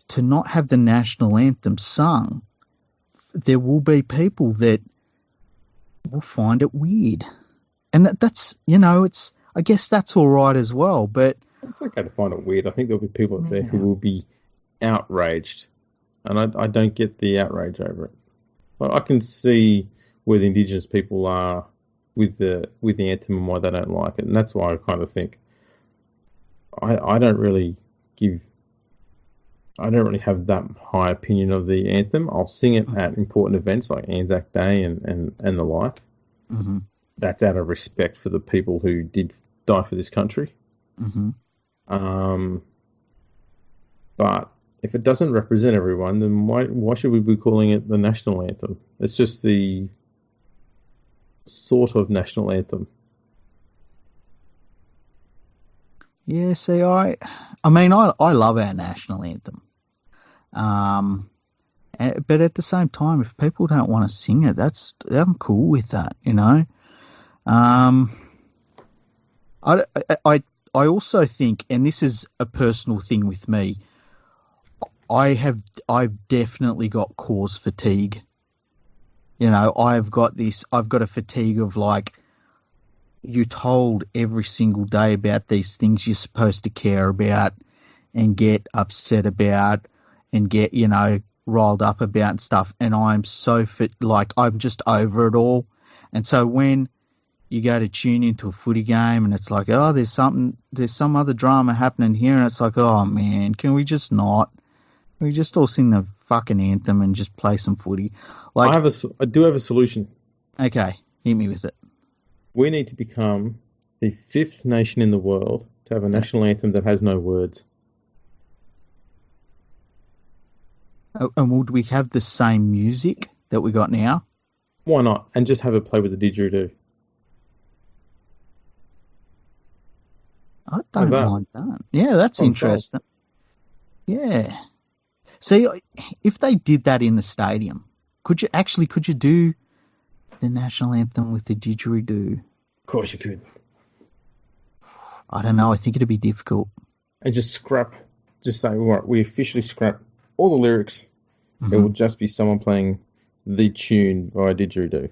Speaker 2: to not have the national anthem sung, there will be people that will find it weird. And that's, I guess that's all right as well. But
Speaker 1: it's okay to find it weird. I think there'll be people out there who will be outraged. And I don't get the outrage over it. I can see where the Indigenous people are with the anthem and why they don't like it. And that's why I kind of think I don't really have that high opinion of the anthem. I'll sing it at important events like Anzac Day and the like. Mm-hmm. That's out of respect for the people who did die for this country.
Speaker 2: Mm-hmm.
Speaker 1: But if it doesn't represent everyone, then why should we be calling it the national anthem? It's just the sort of national anthem.
Speaker 2: Yeah, see, I love our national anthem. But at the same time, if people don't want to sing it, I'm cool with that, I also think, and this is a personal thing with me, I've definitely got cause fatigue. I've got a fatigue of like, you're told every single day about these things you're supposed to care about and get upset about and get, riled up about and stuff. And I'm so I'm just over it all. And so when you go to tune into a footy game and it's like, oh, there's some other drama happening here. And it's like, oh man, can we just not? Can we just all sing the fucking anthem and just play some footy? Like,
Speaker 1: I do have a solution.
Speaker 2: Okay. Hit me with it.
Speaker 1: We need to become the 5th nation in the world to have a national anthem that has no words.
Speaker 2: And would we have the same music that we got now?
Speaker 1: Why not? And just have it play with the didgeridoo.
Speaker 2: I don't mind that. Yeah, that's interesting. Yeah. See, if they did that in the stadium, could you do the national anthem with the didgeridoo?
Speaker 1: Of course you could.
Speaker 2: I don't know. I think it'd be difficult.
Speaker 1: And just say, right, we officially scrap all the lyrics. Mm-hmm. It will just be someone playing the tune via didgeridoo.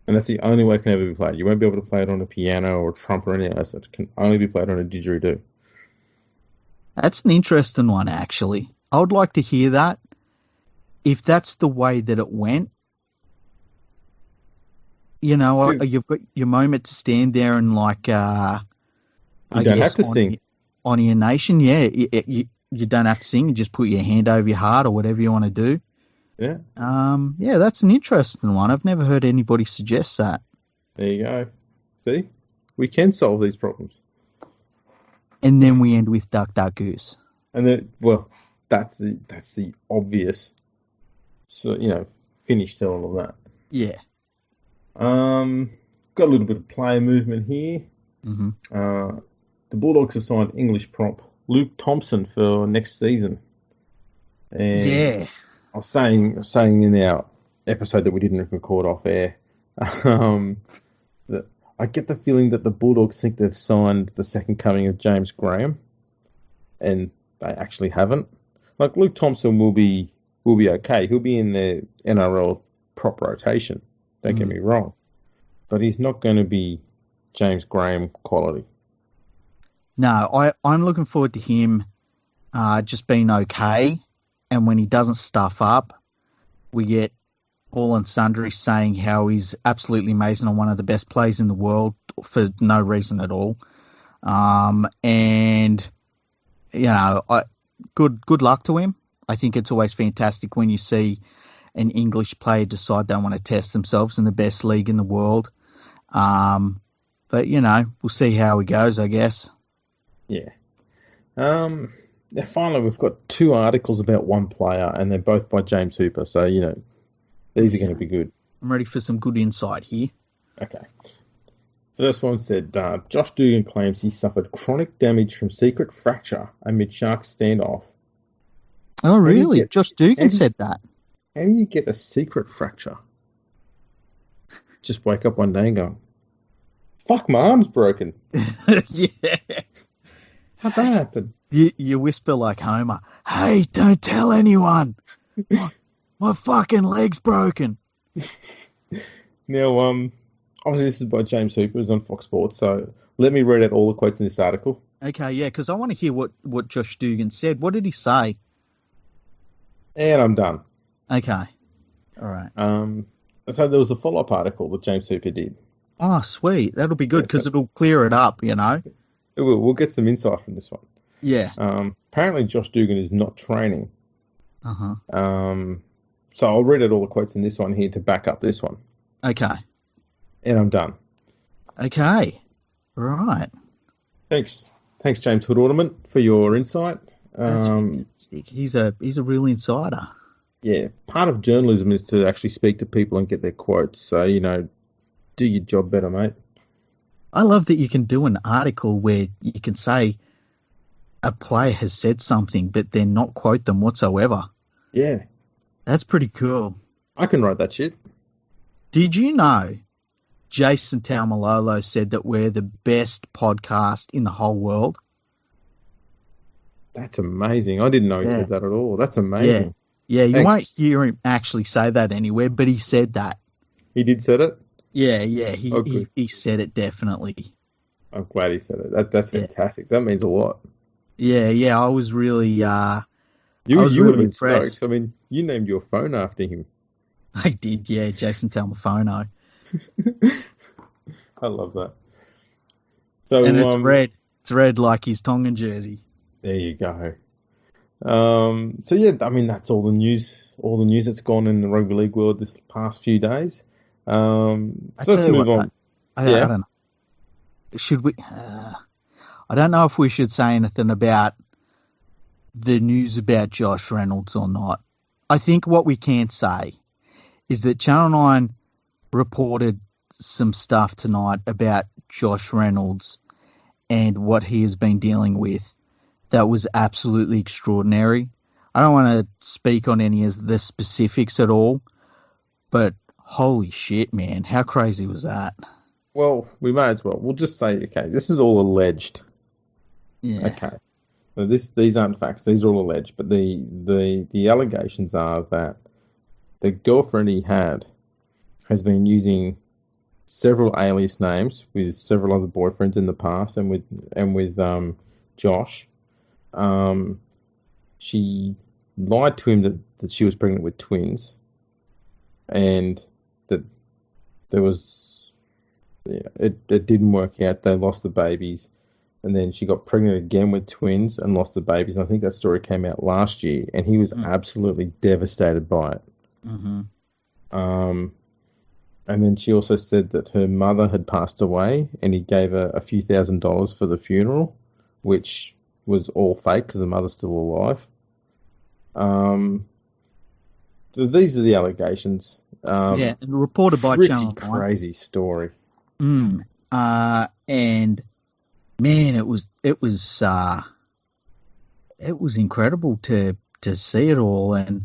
Speaker 1: And that's the only way it can ever be played. You won't be able to play it on a piano or a trumpet or anything else. It can only be played on a didgeridoo.
Speaker 2: That's an interesting one, actually. I would like to hear that. if that's the way that it went, you've got your moment to stand there and
Speaker 1: you don't have to sing.
Speaker 2: Honor your nation. Yeah, you don't have to sing. You just put your hand over your heart or whatever you want to do.
Speaker 1: Yeah.
Speaker 2: Yeah, that's an interesting one. I've never heard anybody suggest that.
Speaker 1: There you go. See, we can solve these problems.
Speaker 2: And then we end with Duck Duck Goose.
Speaker 1: And then, well, that's the obvious, finish to all of that.
Speaker 2: Yeah.
Speaker 1: Got a little bit of player movement here.
Speaker 2: Mm-hmm.
Speaker 1: The Bulldogs have signed English prop Luke Thompson for next season. And
Speaker 2: yeah.
Speaker 1: I was saying in our episode that we didn't record off air, that I get the feeling that the Bulldogs think they've signed the second coming of James Graham, and they actually haven't. Like, Luke Thompson will be okay. He'll be in the NRL prop rotation. Don't get me wrong, but he's not going to be James Graham quality.
Speaker 2: No, I'm looking forward to him just being okay, and when he doesn't stuff up, we get all and sundry saying how he's absolutely amazing and one of the best players in the world for no reason at all. And good luck to him. I think it's always fantastic when you see an English player decide they want to test themselves in the best league in the world. But we'll see how he goes, I guess.
Speaker 1: Yeah. Now finally, we've got two articles about one player, and they're both by James Hooper. So, these are going to be good.
Speaker 2: I'm ready for some good insight here.
Speaker 1: Okay. First one said, Josh Dugan claims he suffered chronic damage from secret fracture amid Sharks standoff.
Speaker 2: Oh, really? Josh Dugan said that?
Speaker 1: How do you get a secret fracture? Just wake up one day and go, fuck, my arm's broken.
Speaker 2: Yeah.
Speaker 1: How'd that happen?
Speaker 2: You whisper like Homer, hey, don't tell anyone. My fucking leg's broken.
Speaker 1: Now, obviously this is by James Hooper, who's on Fox Sports, so let me read out all the quotes in this article.
Speaker 2: Okay, yeah, because I want to hear what Josh Dugan said. What did he say?
Speaker 1: And I'm done.
Speaker 2: Okay. All right.
Speaker 1: So there was a follow-up article that James Hooper did.
Speaker 2: Oh, sweet. That'll be good because it'll clear it up,
Speaker 1: It will. We'll get some insight from this one.
Speaker 2: Yeah.
Speaker 1: Apparently Josh Dugan is not training.
Speaker 2: Uh-huh.
Speaker 1: So I'll read out all the quotes in this one here to back up this one.
Speaker 2: Okay.
Speaker 1: And I'm done.
Speaker 2: Okay. Right.
Speaker 1: Thanks, James Hood Ornament, for your insight.
Speaker 2: That's fantastic. He's a real insider.
Speaker 1: Yeah. Part of journalism is to actually speak to people and get their quotes. So, do your job better, mate.
Speaker 2: I love that you can do an article where you can say a player has said something, but then not quote them whatsoever.
Speaker 1: Yeah.
Speaker 2: That's pretty cool.
Speaker 1: I can write that shit.
Speaker 2: Did you know Jason Taumalolo said that we're the best podcast in the whole world?
Speaker 1: That's amazing. I didn't know he said that at all. That's amazing.
Speaker 2: Yeah, you won't hear him actually say that anywhere, but he said that.
Speaker 1: He did say it?
Speaker 2: Yeah, he said it definitely.
Speaker 1: I'm glad he said it. That's fantastic. That means a lot.
Speaker 2: Yeah, I was really
Speaker 1: you
Speaker 2: would
Speaker 1: have been stoked. I mean, you named your phone after him.
Speaker 2: I did, yeah, Jason Talmafono.
Speaker 1: I love that. So,
Speaker 2: and it's red. It's red like his Tongan jersey.
Speaker 1: There you go. So yeah, I mean that's all the news that's gone in the rugby league world this past few days. So let's move on.
Speaker 2: I don't know. Should we? I don't know if we should say anything about the news about Josh Reynolds or not. I think what we can say is that Channel 9 reported some stuff tonight about Josh Reynolds and what he has been dealing with that was absolutely extraordinary. I don't want to speak on any of the specifics at all, but holy shit, man, how crazy was that?
Speaker 1: Well, we may as well. We'll just say, okay, this is all alleged.
Speaker 2: Yeah.
Speaker 1: Okay. So these aren't facts. These are all alleged. But the allegations are that the girlfriend he had has been using several alias names with several other boyfriends in the past, and with Josh. She lied to him that she was pregnant with twins, and that there was, it didn't work out. They lost the babies, and then she got pregnant again with twins and lost the babies. And I think that story came out last year, and he was absolutely devastated by it.
Speaker 2: Mm-hmm.
Speaker 1: And then she also said that her mother had passed away, and he gave her a few $1,000s for the funeral, which was all fake because the mother's still alive. So these are the allegations.
Speaker 2: And reported by Channel 9.
Speaker 1: Crazy story.
Speaker 2: And man, it was incredible to see it all, and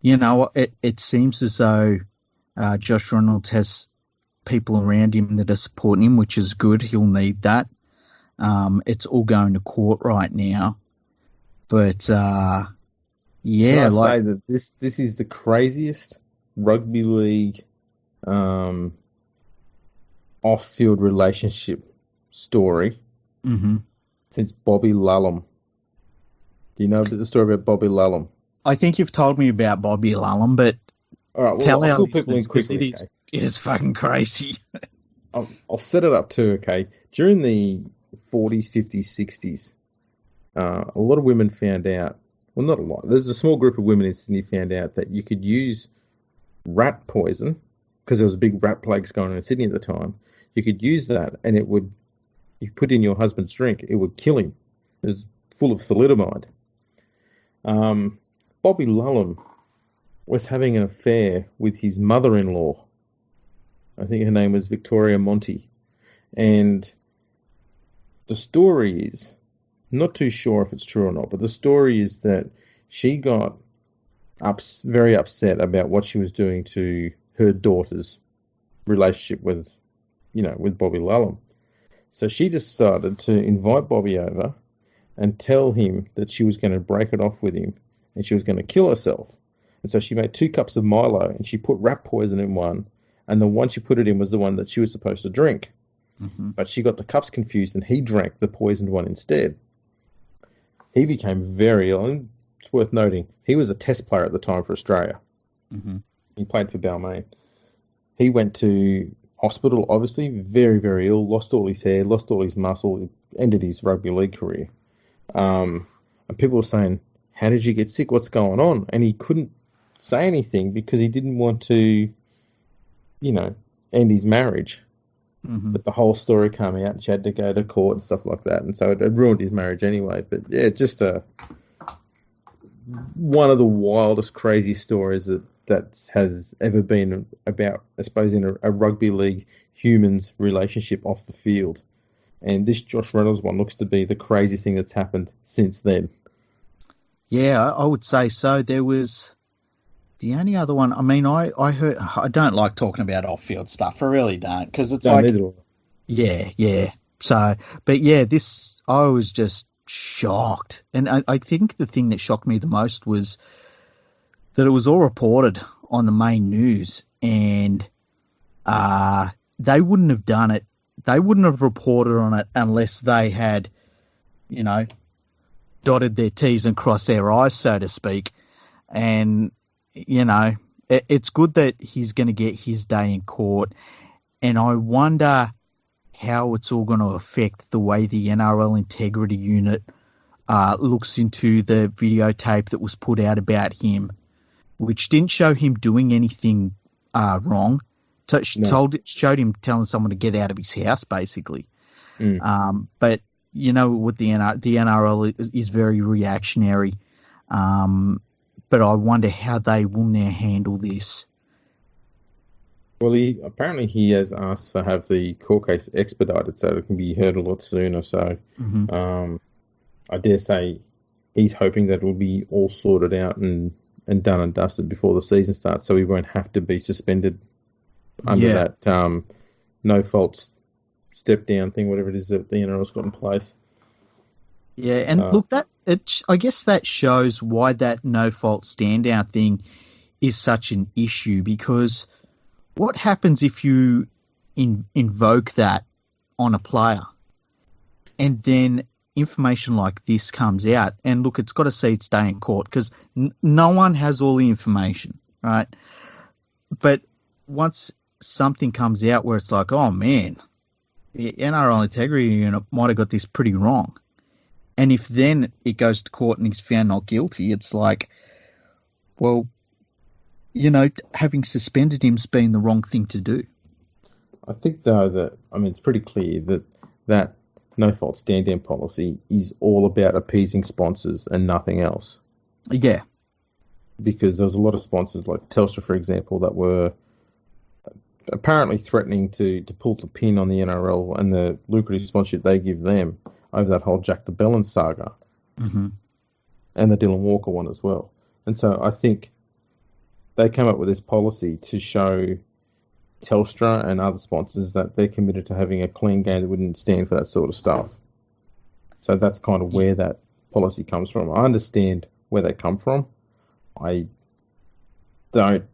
Speaker 2: it seems as though Josh Reynolds has people around him that are supporting him, which is good. He'll need that. It's all going to court right now, but say
Speaker 1: that this is the craziest rugby league off-field relationship story since Bobby Lullum. Do you know the story about Bobby Lullum?
Speaker 2: I think you've told me about Bobby Lullum, but
Speaker 1: all right, well,
Speaker 2: tell
Speaker 1: our
Speaker 2: listeners, quickly. It is fucking crazy.
Speaker 1: I'll set it up too, okay? During the 40s, 50s, 60s, a lot of women found out, well, not a lot, there's a small group of women in Sydney found out that you could use rat poison, because there was big rat plagues going on in Sydney at the time. You could use that, and you put in your husband's drink, it would kill him. It was full of thalidomide. Bobby Lullum was having an affair with his mother-in-law. I think her name was Victoria Monty. And the story is, not too sure if it's true or not, but the story is that she got very upset about what she was doing to her daughter's relationship with Bobby Lullum. So she decided to invite Bobby over and tell him that she was going to break it off with him and she was going to kill herself. And so she made 2 cups of Milo and she put rat poison in one, and the one she put it in was the one that she was supposed to drink. Mm-hmm. But she got the cups confused and he drank the poisoned one instead. He became very ill, and it's worth noting, he was a test player at the time for Australia. Mm-hmm. He played for Balmain. He went to hospital, obviously, very, very ill, lost all his hair, lost all his muscle, ended his rugby league career. And people were saying, how did you get sick? What's going on? And he couldn't say anything because he didn't want to, end his marriage. Mm-hmm. But the whole story came out and she had to go to court and stuff like that. And so it ruined his marriage anyway. But yeah, just one of the wildest, crazy stories that has ever been about, I suppose, in a rugby league humans relationship off the field. And this Josh Reynolds one looks to be the crazy thing that's happened since then. Yeah,
Speaker 2: I would say so. There was the only other one. I mean, I heard. I don't like talking about off-field stuff. I really don't, because it's yeah. So, but yeah, this I was just shocked, and I think the thing that shocked me the most was that it was all reported on the main news, and they wouldn't have done it. They wouldn't have reported on it unless they had, dotted their T's and crossed their I's, so to speak. And, it's good that he's going to get his day in court. And I wonder how it's all going to affect the way the NRL Integrity Unit looks into the videotape that was put out about him, which didn't show him doing anything wrong. Showed him telling someone to get out of his house, basically. But what the NRL is very reactionary. But I wonder how they will now handle this.
Speaker 1: Well, he has asked to have the court case expedited so it can be heard a lot sooner. So I dare say he's hoping that it will be all sorted out and done and dusted before the season starts, so he won't have to be suspended under that no faults step down thing, whatever it is that the NRL's got in place.
Speaker 2: Yeah, and look, I guess that shows why that no fault stand down thing is such an issue, because what happens if you invoke that on a player and then information like this comes out, and look, it's got to see its day in court because no one has all the information, right? But once something comes out where it's like, oh man, the NRL Integrity Unit might have got this pretty wrong, and if then it goes to court and he's found not guilty, it's like, well, having suspended him's been the wrong thing to do.
Speaker 1: I think, though, it's pretty clear that no-fault stand-down policy is all about appeasing sponsors and nothing else.
Speaker 2: Yeah.
Speaker 1: Because there was a lot of sponsors, like Telstra, for example, that were apparently threatening to pull the pin on the NRL and the lucrative sponsorship they give them over that whole Jack the Bellin saga.
Speaker 2: Mm-hmm.
Speaker 1: And the Dylan Walker one as well. And so I think they came up with this policy to show Telstra and other sponsors that they're committed to having a clean game that wouldn't stand for that sort of stuff. So that's kind of where that policy comes from. I understand where they come from. I don't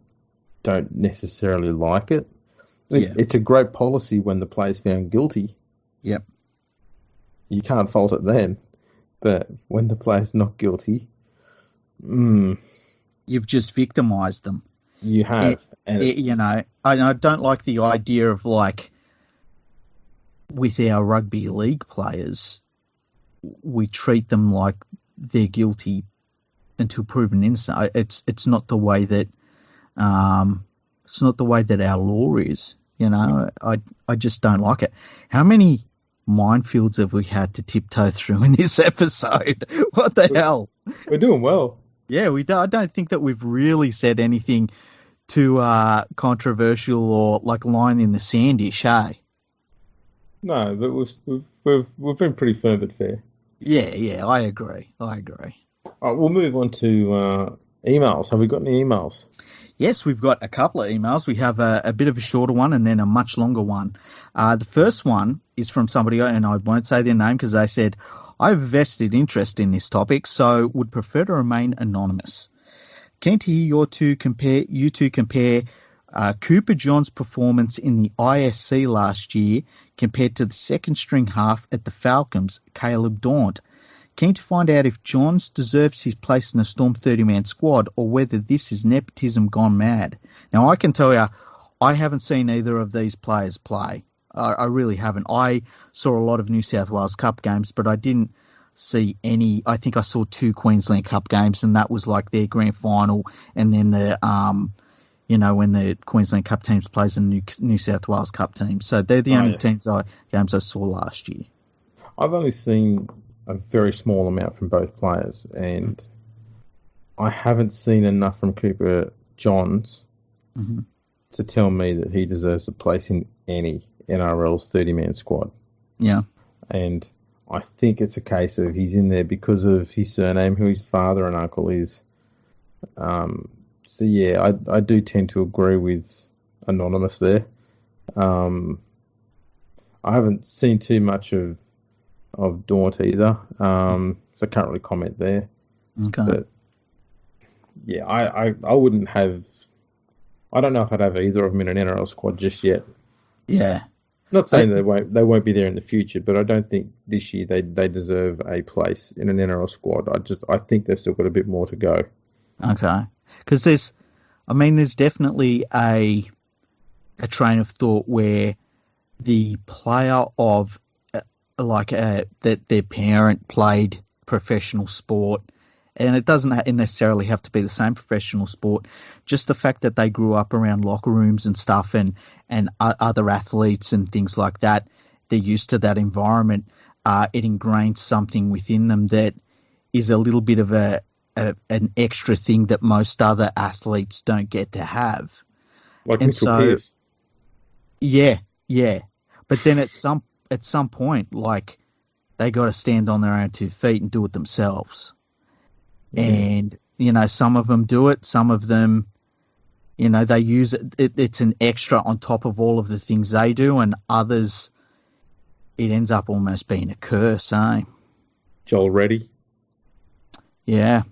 Speaker 1: necessarily like it. It's a great policy when the player's found guilty.
Speaker 2: Yep.
Speaker 1: You can't fault it then. But when the player's not guilty,
Speaker 2: you've just victimised them.
Speaker 1: You have.
Speaker 2: I don't like the idea of, like, with our rugby league players, we treat them like they're guilty until proven innocent. It's not the way that it's not the way that our law is. I just don't like it. How many minefields have we had to tiptoe through in this episode? What the hell?
Speaker 1: We're doing well.
Speaker 2: Yeah, I don't think that we've really said anything too controversial or like line in the sandish, hey?
Speaker 1: No, but we've been pretty firm but fair.
Speaker 2: Yeah, I agree. All right,
Speaker 1: we'll move on to emails. Have we got any emails?
Speaker 2: Yes, we've got a couple of emails. We have a bit of a shorter one and then a much longer one. The first one is from somebody, and I won't say their name because they said, I have a vested interest in this topic, so would prefer to remain anonymous. Keen to hear you two compare Cooper John's performance in the ISC last year compared to the second string half at the Falcons, Caleb Daunt. Keen to find out if Johns deserves his place in a Storm 30-man squad or whether this is nepotism gone mad. Now, I can tell you, I haven't seen either of these players play. I really haven't. I saw a lot of New South Wales Cup games, but I didn't see any. I think I saw 2 Queensland Cup games, and that was like their grand final, and then the when the Queensland Cup teams plays in New South Wales Cup teams. So they're the only games I saw last year.
Speaker 1: I've only seen a very small amount from both players, and I haven't seen enough from Cooper Johns to tell me that he deserves a place in any NRL's 30-man squad.
Speaker 2: Yeah.
Speaker 1: And I think it's a case of he's in there because of his surname, who his father and uncle is. So, yeah, I do tend to agree with Anonymous there. I haven't seen too much of Daunt either, so I can't really comment there.
Speaker 2: Okay.
Speaker 1: But, yeah, I wouldn't have... I don't know if I'd have either of them in an NRL squad just yet.
Speaker 2: Yeah.
Speaker 1: Not saying they won't be there in the future, but I don't think this year they deserve a place in an NRL squad. I think they've still got a bit more to go.
Speaker 2: Okay. Because there's definitely a train of thought where the player of that their parent played professional sport, and it doesn't necessarily have to be the same professional sport, just the fact that they grew up around locker rooms and stuff and other athletes and things like that, they're used to that environment, it ingrains something within them that is a little bit of an extra thing that most other athletes don't get to have.
Speaker 1: Like Mitchell Pearce.
Speaker 2: Yeah. But then at some point, like, they got to stand on their own 2 feet and do it themselves. And, some of them do it. Some of them, they use it. It's an extra on top of all of the things they do. And others, it ends up almost being a curse, eh?
Speaker 1: Joel Reddy.
Speaker 2: Yeah.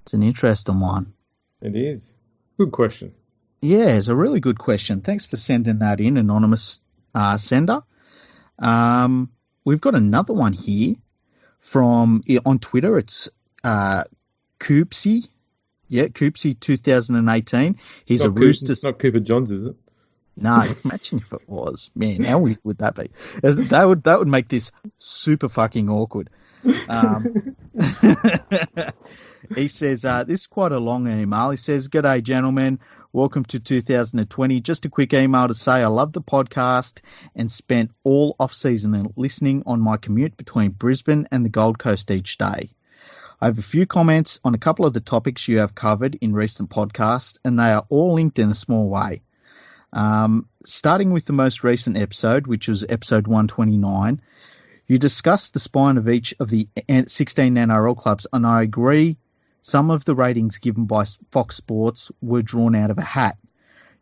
Speaker 2: It's an interesting one.
Speaker 1: It is. Good question.
Speaker 2: Yeah, it's a really good question. Thanks for sending that in, anonymous sender. we've got another one here from on Twitter. It's Coopsy. Yeah, Coopsy 2018. He's a Roosters.
Speaker 1: It's not Cooper Johns, is it?
Speaker 2: No, imagine if it was. Man, how weird would that be? That would make this super fucking awkward. He says, this is quite a long email. He says, "G'day, gentlemen. Welcome to 2020. Just a quick email to say I love the podcast and spent all off-season listening on my commute between Brisbane and the Gold Coast each day. I have a few comments on a couple of the topics you have covered in recent podcasts, and they are all linked in a small way. Starting with the most recent episode, which was episode 129, you discussed the spine of each of the 16 NRL clubs, and I agree some of the ratings given by Fox Sports were drawn out of a hat.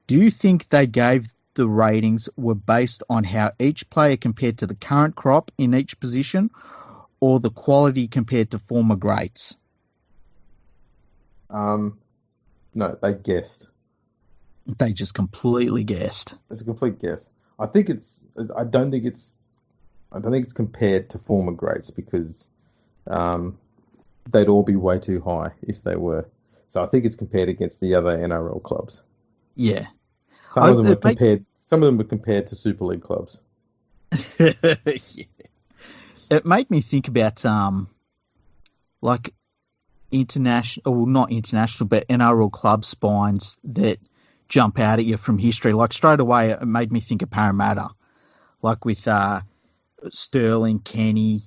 Speaker 2: Do you think they gave the ratings were based on how each player compared to the current crop in each position, or the quality compared to former greats?"
Speaker 1: No, they guessed.
Speaker 2: They just completely guessed.
Speaker 1: It's a complete guess. I don't think it's compared to former greats because they'd all be way too high if they were. So I think it's compared against the other NRL clubs.
Speaker 2: Yeah.
Speaker 1: Some of them were compared to Super League clubs.
Speaker 2: Yeah. It made me think about like international, well, not international, but NRL club spines that jump out at you from history. Like straight away, it made me think of Parramatta, like with Sterling, Kenny.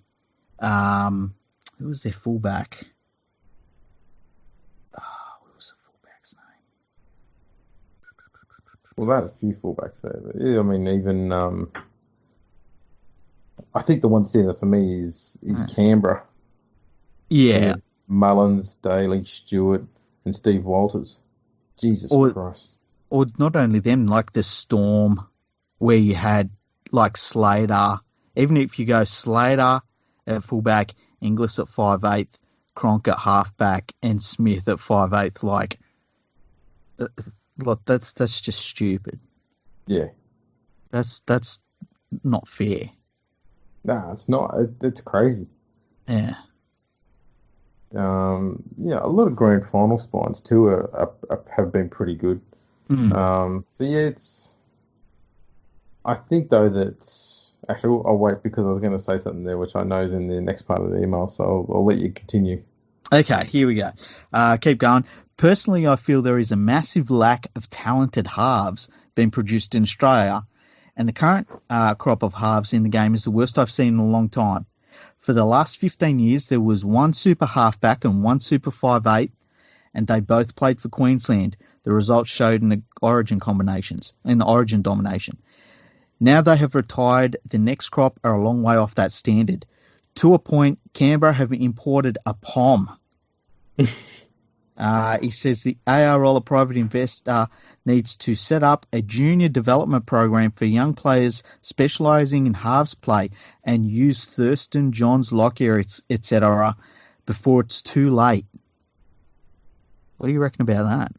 Speaker 2: Who was their fullback? What was the fullback's name?
Speaker 1: Well, they had a few fullbacks there. But yeah, I mean, even I think the one standing for me is Canberra.
Speaker 2: Yeah.
Speaker 1: Mullins, Daly, Stewart, and Steve Walters. Jesus Christ.
Speaker 2: Or not only them, like the Storm, where you had like Slater. Even if you go Slater at fullback, Inglis at 5'8", Cronk at halfback, and Smith at 5'8", like that's just stupid.
Speaker 1: Yeah.
Speaker 2: That's not fair.
Speaker 1: Nah, it's not. It's crazy.
Speaker 2: Yeah.
Speaker 1: Yeah, a lot of grand final spines too have been pretty good. So yeah, I think though that actually I'll wait because I was going to say something there which I know is in the next part of the email, so I'll let you continue.
Speaker 2: Okay, here we go. Keep going. Personally, I feel there is a massive lack of talented halves being produced in Australia, and the current crop of halves in the game is the worst I've seen in a long time. For the last 15 years, there was one super halfback and one super 5'8", and they both played for Queensland. The results showed in the Origin domination. Now they have retired. The next crop are a long way off that standard. To a point, Canberra have imported a POM. He says the ARL, a private investor, needs to set up a junior development program for young players specialising in halves play and use Thurston, Johns, Lockyer, etc. before it's too late. What do you reckon about that?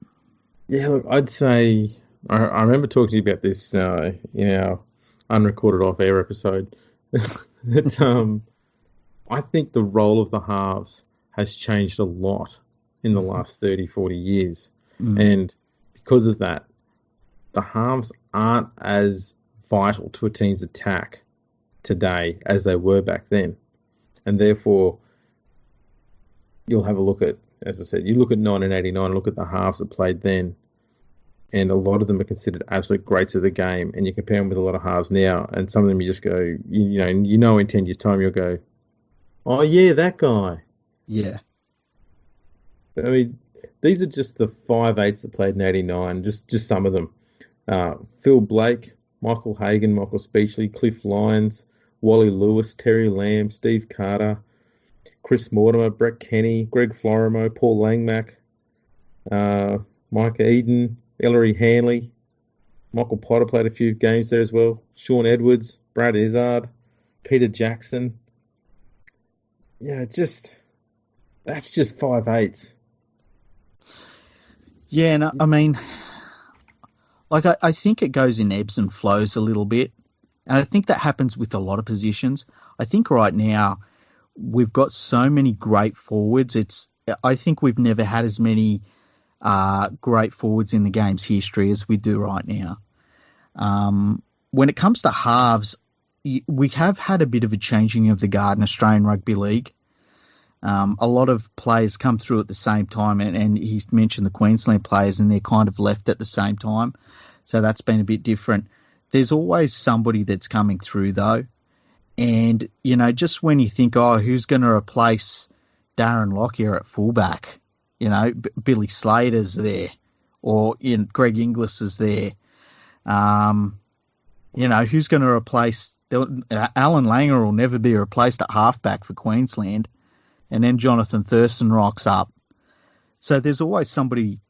Speaker 1: Yeah, look, I'd say I remember talking to you about this in our unrecorded off-air episode. I think the role of the halves has changed a lot in the last 30, 40 years. And because of that, the halves aren't as vital to a team's attack today as they were back then. And therefore, you'll have a look at, as I said, you look at 1989, look at the halves that played then, and a lot of them are considered absolute greats of the game, and you compare them with a lot of halves now, and some of them you just go, you know in 10 years' time you'll go, oh yeah, that guy.
Speaker 2: Yeah.
Speaker 1: I mean, these are just the 5'8" that played in 89, just some of them. Phil Blake, Michael Hagan, Michael Speechley, Cliff Lyons, Wally Lewis, Terry Lamb, Steve Carter, Chris Mortimer, Brett Kenny, Greg Florimo, Paul Langmack, Mike Eden, Ellery Hanley, Michael Potter played a few games there as well, Sean Edwards, Brad Izzard, Peter Jackson. Yeah, that's just 5'8".
Speaker 2: Yeah, no, I mean, like I think it goes in ebbs and flows a little bit. And I think that happens with a lot of positions. I think right now we've got so many great forwards. I think we've never had as many great forwards in the game's history as we do right now. When it comes to halves, we have had a bit of a changing of the guard in Australian Rugby League. A lot of players come through at the same time, and he's mentioned the Queensland players, and they're kind of left at the same time. So that's been a bit different. There's always somebody that's coming through, though. And, just when you think, who's going to replace Darren Lockyer at fullback? Billy Slater's there, or Greg Inglis is there. Who's going to replace Alan Langer will never be replaced at halfback for Queensland, and then Jonathan Thurston rocks up. So there's always somebody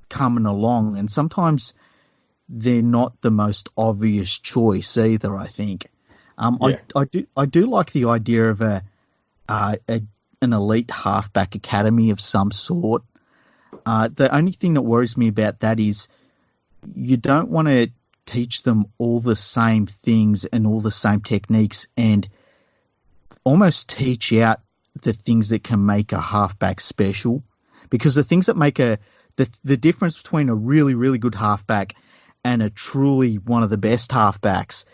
Speaker 2: coming along, and sometimes they're not the most obvious choice either, I think. I do like the idea of an elite halfback academy of some sort. The only thing that worries me about that is you don't want to teach them all the same things and all the same techniques and almost teach out the things that can make a halfback special. Because the things that make the difference between a really, really good halfback and a truly one of the best halfbacks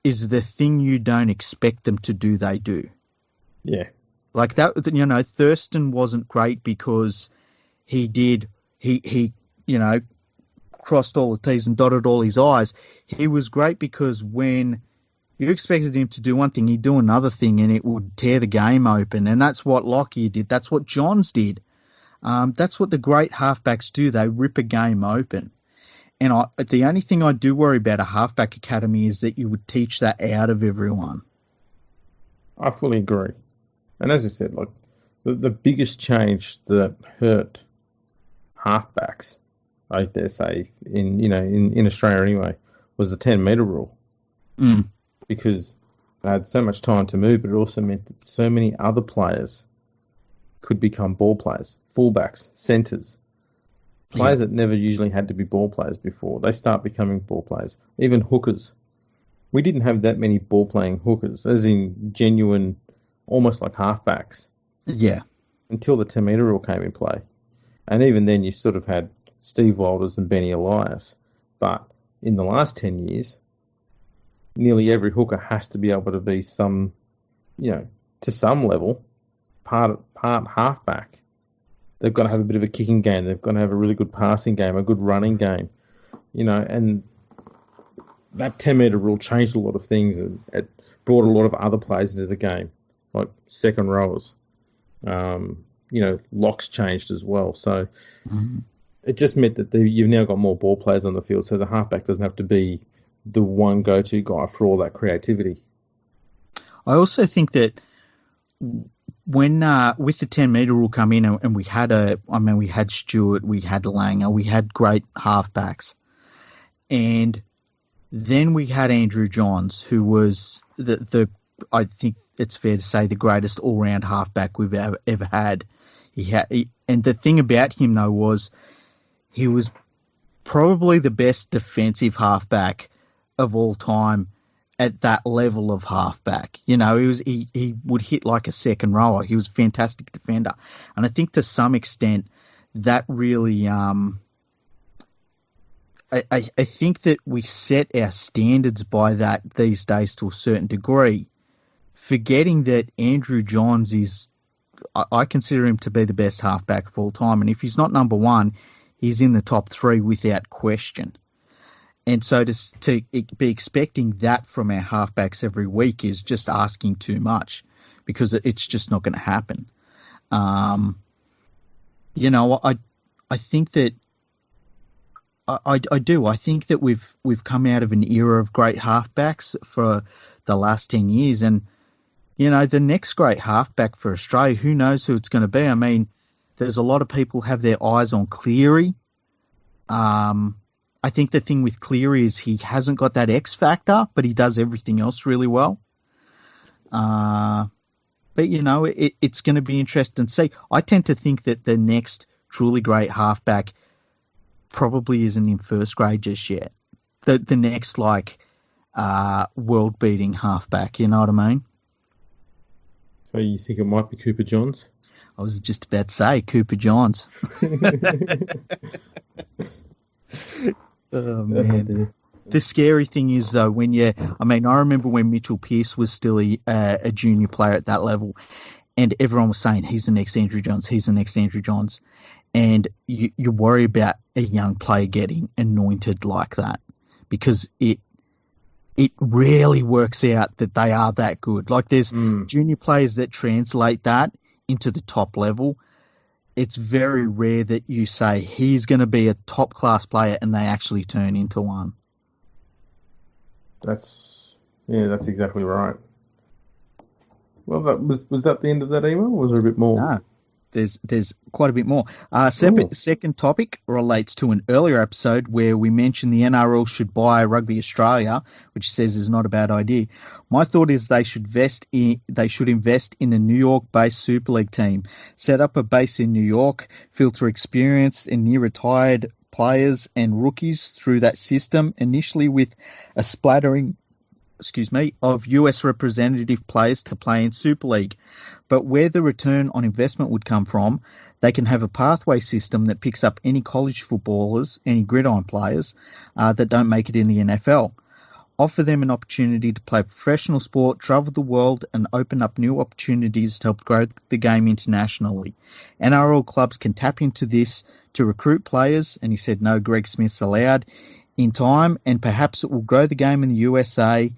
Speaker 2: is the thing you don't expect them to do, they do.
Speaker 1: Yeah.
Speaker 2: Like that, Thurston wasn't great because he crossed all the T's and dotted all his I's. He was great because when you expected him to do one thing, he'd do another thing and it would tear the game open. And that's what Lockyer did. That's what Johns did. That's what the great halfbacks do. They rip a game open. And the only thing I do worry about a halfback academy is that you would teach that out of everyone.
Speaker 1: I fully agree. And as I said, like the biggest change that hurt halfbacks, I dare say, in Australia anyway, was the 10-metre rule.
Speaker 2: Mm.
Speaker 1: Because they had so much time to move, but it also meant that so many other players could become ball players, fullbacks, centres. Players that never usually had to be ball players before, they start becoming ball players. Even hookers. We didn't have that many ball-playing hookers, as in genuine, almost like halfbacks.
Speaker 2: Yeah.
Speaker 1: Until the 10-metre rule came in play. And even then you sort of had Steve Walters and Benny Elias. But in the last 10 years, nearly every hooker has to be able to be some, to some level, part halfback. They've got to have a bit of a kicking game. They've got to have a really good passing game, a good running game, and that 10-metre rule changed a lot of things. It brought a lot of other players into the game, like second rowers. Locks changed as well. So it just meant that you've now got more ball players on the field, so the halfback doesn't have to be the one go-to guy for all that creativity.
Speaker 2: I also think that when with the 10-metre rule come in and we had Stewart, we had Langer, we had great halfbacks, and then we had Andrew Johns, who was I think it's fair to say the greatest all-round halfback we've ever had. And the thing about him though was he was probably the best defensive halfback of all time at that level of halfback. He would hit like a second rower. He was a fantastic defender. And I think to some extent that really, I think that we set our standards by that these days to a certain degree, forgetting that Andrew Johns I consider him to be the best halfback of all time. And if he's not number one, he's in the top three without question. And so to be expecting that from our halfbacks every week is just asking too much, because it's just not going to happen. I think that I do. I think that we've come out of an era of great halfbacks for the last 10 years, and the next great halfback for Australia, who knows who it's going to be? I mean, there's a lot of people have their eyes on Cleary. I think the thing with Cleary is he hasn't got that X factor, but he does everything else really well. But, it's going to be interesting to see. I tend to think that the next truly great halfback probably isn't in first grade just yet. The next, world-beating halfback. You know what I mean?
Speaker 1: So you think it might be Cooper Johns?
Speaker 2: I was just about to say Cooper Johns. Oh, man. The scary thing is, though, I remember when Mitchell Pearce was still a junior player at that level, and everyone was saying, he's the next Andrew Johns, he's the next Andrew Johns. And you worry about a young player getting anointed like that, because it rarely works out that they are that good. Like, there's junior players that translate that into the top level. It's very rare that you say he's going to be a top class player and they actually turn into one. That's
Speaker 1: exactly right. Well, was that the end of that email, or was there a bit more?
Speaker 2: No, there's quite a bit more. Second topic relates to an earlier episode where we mentioned the NRL should buy Rugby Australia, which says is not a bad idea. My thought is they should invest in the New York-based Super League team, set up a base in New York, filter experienced and near-retired players and rookies through that system, initially with a splattering of US representative players to play in Super League. But where the return on investment would come from, they can have a pathway system that picks up any college footballers, any gridiron players that don't make it in the NFL. Offer them an opportunity to play professional sport, travel the world, and open up new opportunities to help grow the game internationally. NRL clubs can tap into this to recruit players, and he said no Greg Smiths allowed, in time, and perhaps it will grow the game in the USA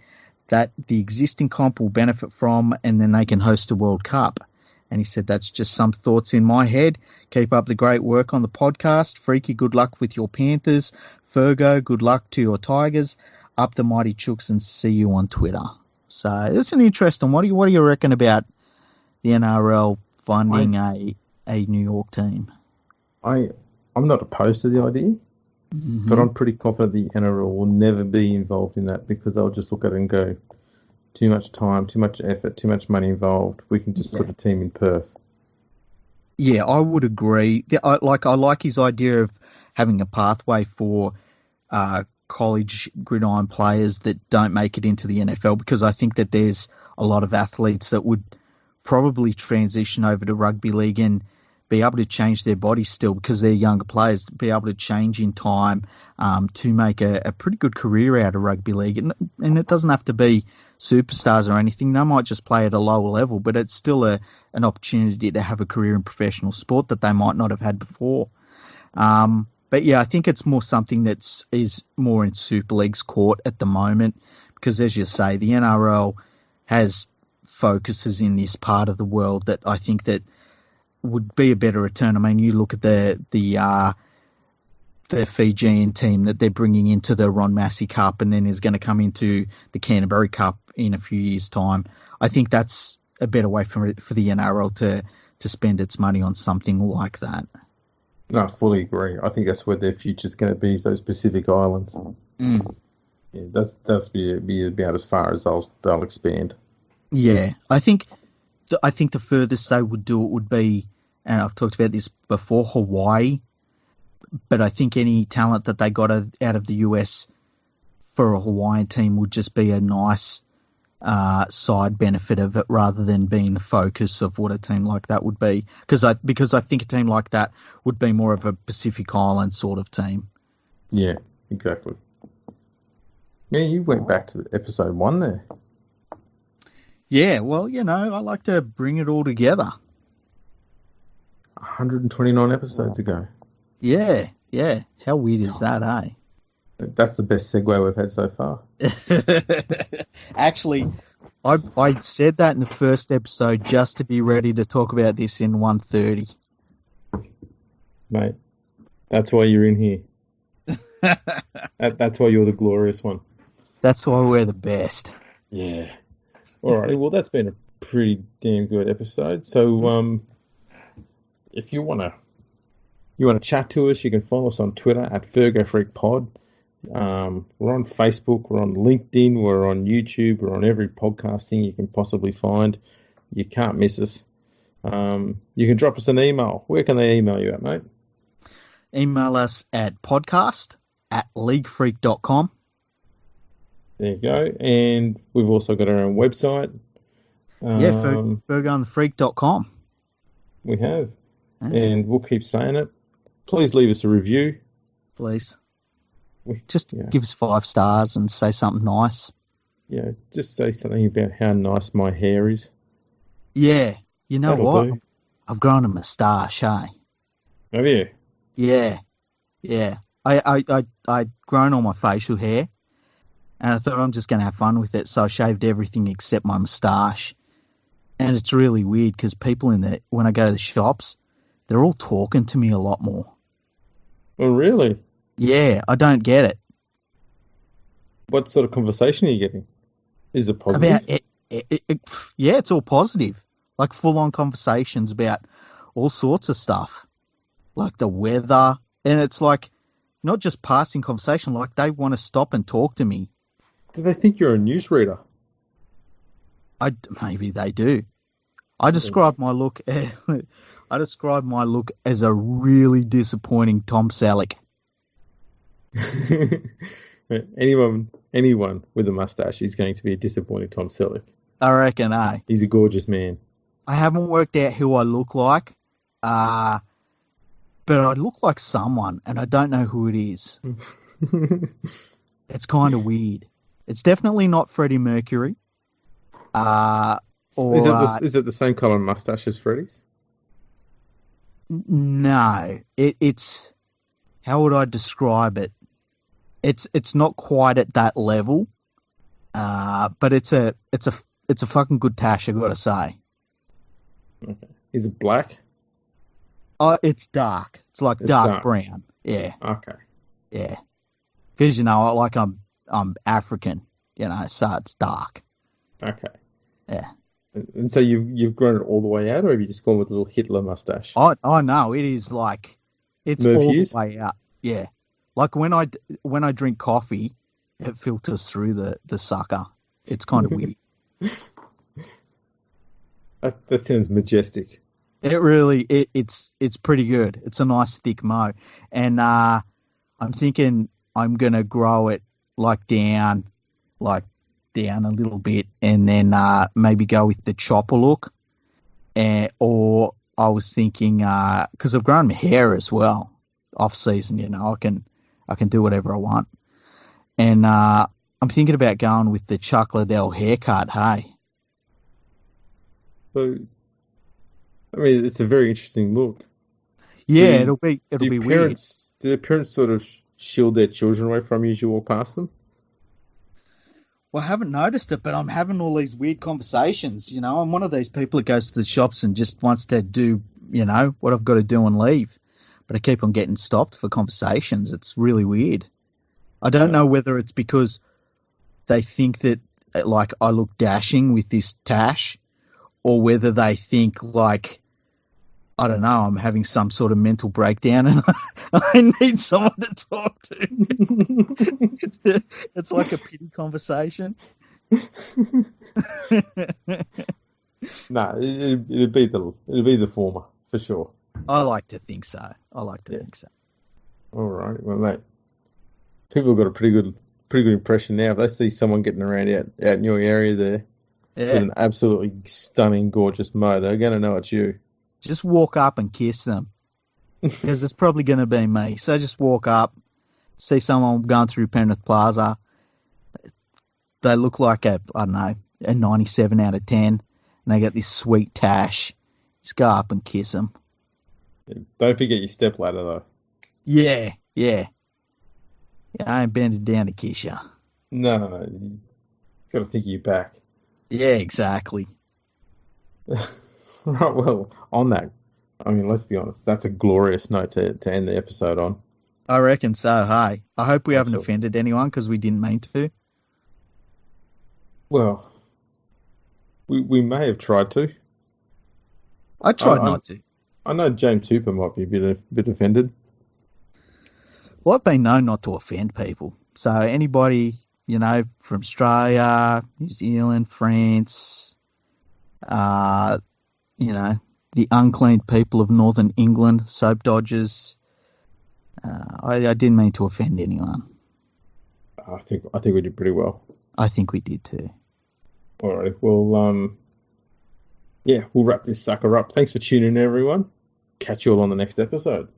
Speaker 2: that the existing comp will benefit from, and then they can host a World Cup. And he said, that's just some thoughts in my head. Keep up the great work on the podcast. Freaky, good luck with your Panthers. Fergo, good luck to your Tigers. Up the mighty Chooks, and see you on Twitter. So it's an interesting. What do you reckon about the NRL funding a New York team?
Speaker 1: I'm not opposed to the idea.
Speaker 2: Mm-hmm.
Speaker 1: But I'm pretty confident the NRL will never be involved in that, because they'll just look at it and go, too much time, too much effort, too much money involved. We can just put a team in Perth.
Speaker 2: Yeah, I would agree. I like his idea of having a pathway for college gridiron players that don't make it into the NFL, because I think that there's a lot of athletes that would probably transition over to rugby league and be able to change their bodies still, because they're younger players, be able to change in time to make a pretty good career out of rugby league. And it doesn't have to be superstars or anything. They might just play at a lower level, but it's still an opportunity to have a career in professional sport that they might not have had before. But yeah, I think it's more something that is more in Super League's court at the moment, because as you say, the NRL has focuses in this part of the world that I think that would be a better return. I mean, you look at the Fijian team that they're bringing into the Ron Massey Cup, and then is going to come into the Canterbury Cup in a few years' time. I think that's a better way for the NRL to spend its money on something like that.
Speaker 1: No, I fully agree. I think that's where their future's going to be, is those Pacific Islands.
Speaker 2: Mm.
Speaker 1: Yeah, that's be about as far as they'll expand.
Speaker 2: Yeah, I think the furthest they would do it would be, and I've talked about this before, Hawaii. But I think any talent that they got out of the US for a Hawaiian team would just be a nice side benefit of it, rather than being the focus of what a team like that would be. Because I think a team like that would be more of a Pacific Island sort of team.
Speaker 1: Yeah, exactly. Yeah, you went back to episode 1 there.
Speaker 2: Yeah, well, I like to bring it all together.
Speaker 1: 129 episodes ago.
Speaker 2: Yeah. How weird is that, eh?
Speaker 1: That's the best segue we've had so far.
Speaker 2: Actually, I said that in the first episode just to be ready to talk about this in 130.
Speaker 1: Mate, that's why you're in here. That's why you're the glorious one.
Speaker 2: That's why we're the best.
Speaker 1: Yeah. All right. Well, that's been a pretty damn good episode. So, if you want to chat to us, you can follow us on Twitter at FergoFreakPod. We're on Facebook, we're on LinkedIn, we're on YouTube, we're on every podcast thing you can possibly find. You can't miss us. You can drop us an email. Where can they email you at, mate?
Speaker 2: Email us at podcast@leaguefreak.com.
Speaker 1: There you go. And we've also got our own website.
Speaker 2: Yeah, burgerandthefreak.com.
Speaker 1: We have.
Speaker 2: Yeah,
Speaker 1: And we'll keep saying it. Please leave us a review.
Speaker 2: please.
Speaker 1: We,
Speaker 2: Just
Speaker 1: yeah,
Speaker 2: give us 5 stars and say something nice.
Speaker 1: yeah, just say something about how nice my hair is.
Speaker 2: Yeah, you know
Speaker 1: That'll
Speaker 2: what?
Speaker 1: do.
Speaker 2: I've grown a moustache, eh?
Speaker 1: Have you?
Speaker 2: Yeah, yeah. I'd grown all my facial hair, and I thought I'm just going to have fun with it, so I shaved everything except my moustache. And it's really weird because people when I go to the shops, they're all talking to me a lot more.
Speaker 1: Oh, really?
Speaker 2: Yeah, I don't get it.
Speaker 1: What sort of conversation are you getting? Is it
Speaker 2: About
Speaker 1: positive?
Speaker 2: yeah, it's all positive. Like full-on conversations about all sorts of stuff, like the weather. And it's like not just passing conversation, like they want to stop and talk to me.
Speaker 1: Do they think you're a newsreader?
Speaker 2: Maybe they do. I describe my look as, I describe my look as a really disappointing Tom Selleck.
Speaker 1: Anyone with a mustache is going to be a disappointing Tom Selleck.
Speaker 2: I reckon, eh?
Speaker 1: He's a gorgeous man.
Speaker 2: I haven't worked out who I look like, but I look like someone, and I don't know who it is. It's kind of weird. It's definitely not Freddie Mercury.
Speaker 1: Is it the same colour mustache as Freddie's?
Speaker 2: No, it's how would I describe it? It's not quite at that level, but it's a fucking good tash, I gotta say.
Speaker 1: Okay. Is it black?
Speaker 2: It's dark. It's like dark brown. Yeah.
Speaker 1: Okay.
Speaker 2: Yeah. Because I'm African, so it's dark.
Speaker 1: Okay.
Speaker 2: Yeah.
Speaker 1: And so you've grown it all the way out, or have you just gone with a little Hitler mustache?
Speaker 2: I know it is like it's
Speaker 1: Merv
Speaker 2: all
Speaker 1: Hughes?
Speaker 2: the way out. Yeah. Like when I drink coffee, it filters through the sucker. It's kind of weird.
Speaker 1: That sounds majestic.
Speaker 2: It really it's pretty good. It's a nice thick mo, and I'm thinking I'm gonna grow it down a little bit, and then maybe go with the chopper look, or I was thinking because I've grown my hair as well off season. I can do whatever I want, and I'm thinking about going with the Chuck Liddell haircut. Hey.
Speaker 1: So, I mean, it's a very interesting look.
Speaker 2: Yeah, it'll be weird.
Speaker 1: Do the parents sort of shield their children away from you as you walk past them?
Speaker 2: Well, I haven't noticed it, but I'm having all these weird conversations. I'm one of these people that goes to the shops and just wants to do, what I've got to do and leave. But I keep on getting stopped for conversations. It's really weird. I don't know whether it's because they think that, like, I look dashing with this tash, or whether they think, like, I don't know, I'm having some sort of mental breakdown and I need someone to talk to. It's like a pity conversation.
Speaker 1: No, it'd be the former for sure.
Speaker 2: I like to think so. Think so.
Speaker 1: All right, well, mate, people have got a pretty good impression now. If they see someone getting around out in your area there with an absolutely stunning, gorgeous mo, they're going to know it's you.
Speaker 2: Just walk up and kiss them, because it's probably going to be me. So just walk up, see someone going through Penrith Plaza. They look like a 97 out of 10, and they got this sweet tash. Just go up and kiss them.
Speaker 1: Don't forget your stepladder, though.
Speaker 2: Yeah. I ain't bending down to kiss you.
Speaker 1: No. You've got to think of your back.
Speaker 2: Yeah, exactly.
Speaker 1: Right, well, on that, I mean, let's be honest, that's a glorious note to end the episode on.
Speaker 2: I reckon so, hey. I hope we haven't offended anyone, because we didn't mean to.
Speaker 1: Well, we may have tried to.
Speaker 2: I tried not to.
Speaker 1: I know James Hooper might be a bit offended.
Speaker 2: Well, I've been known not to offend people. So anybody, from Australia, New Zealand, France, the unclean people of Northern England, soap dodgers. I didn't mean to offend anyone.
Speaker 1: I think we did pretty well.
Speaker 2: I think we did too.
Speaker 1: All right. Well, we'll wrap this sucker up. Thanks for tuning in, everyone. Catch you all on the next episode.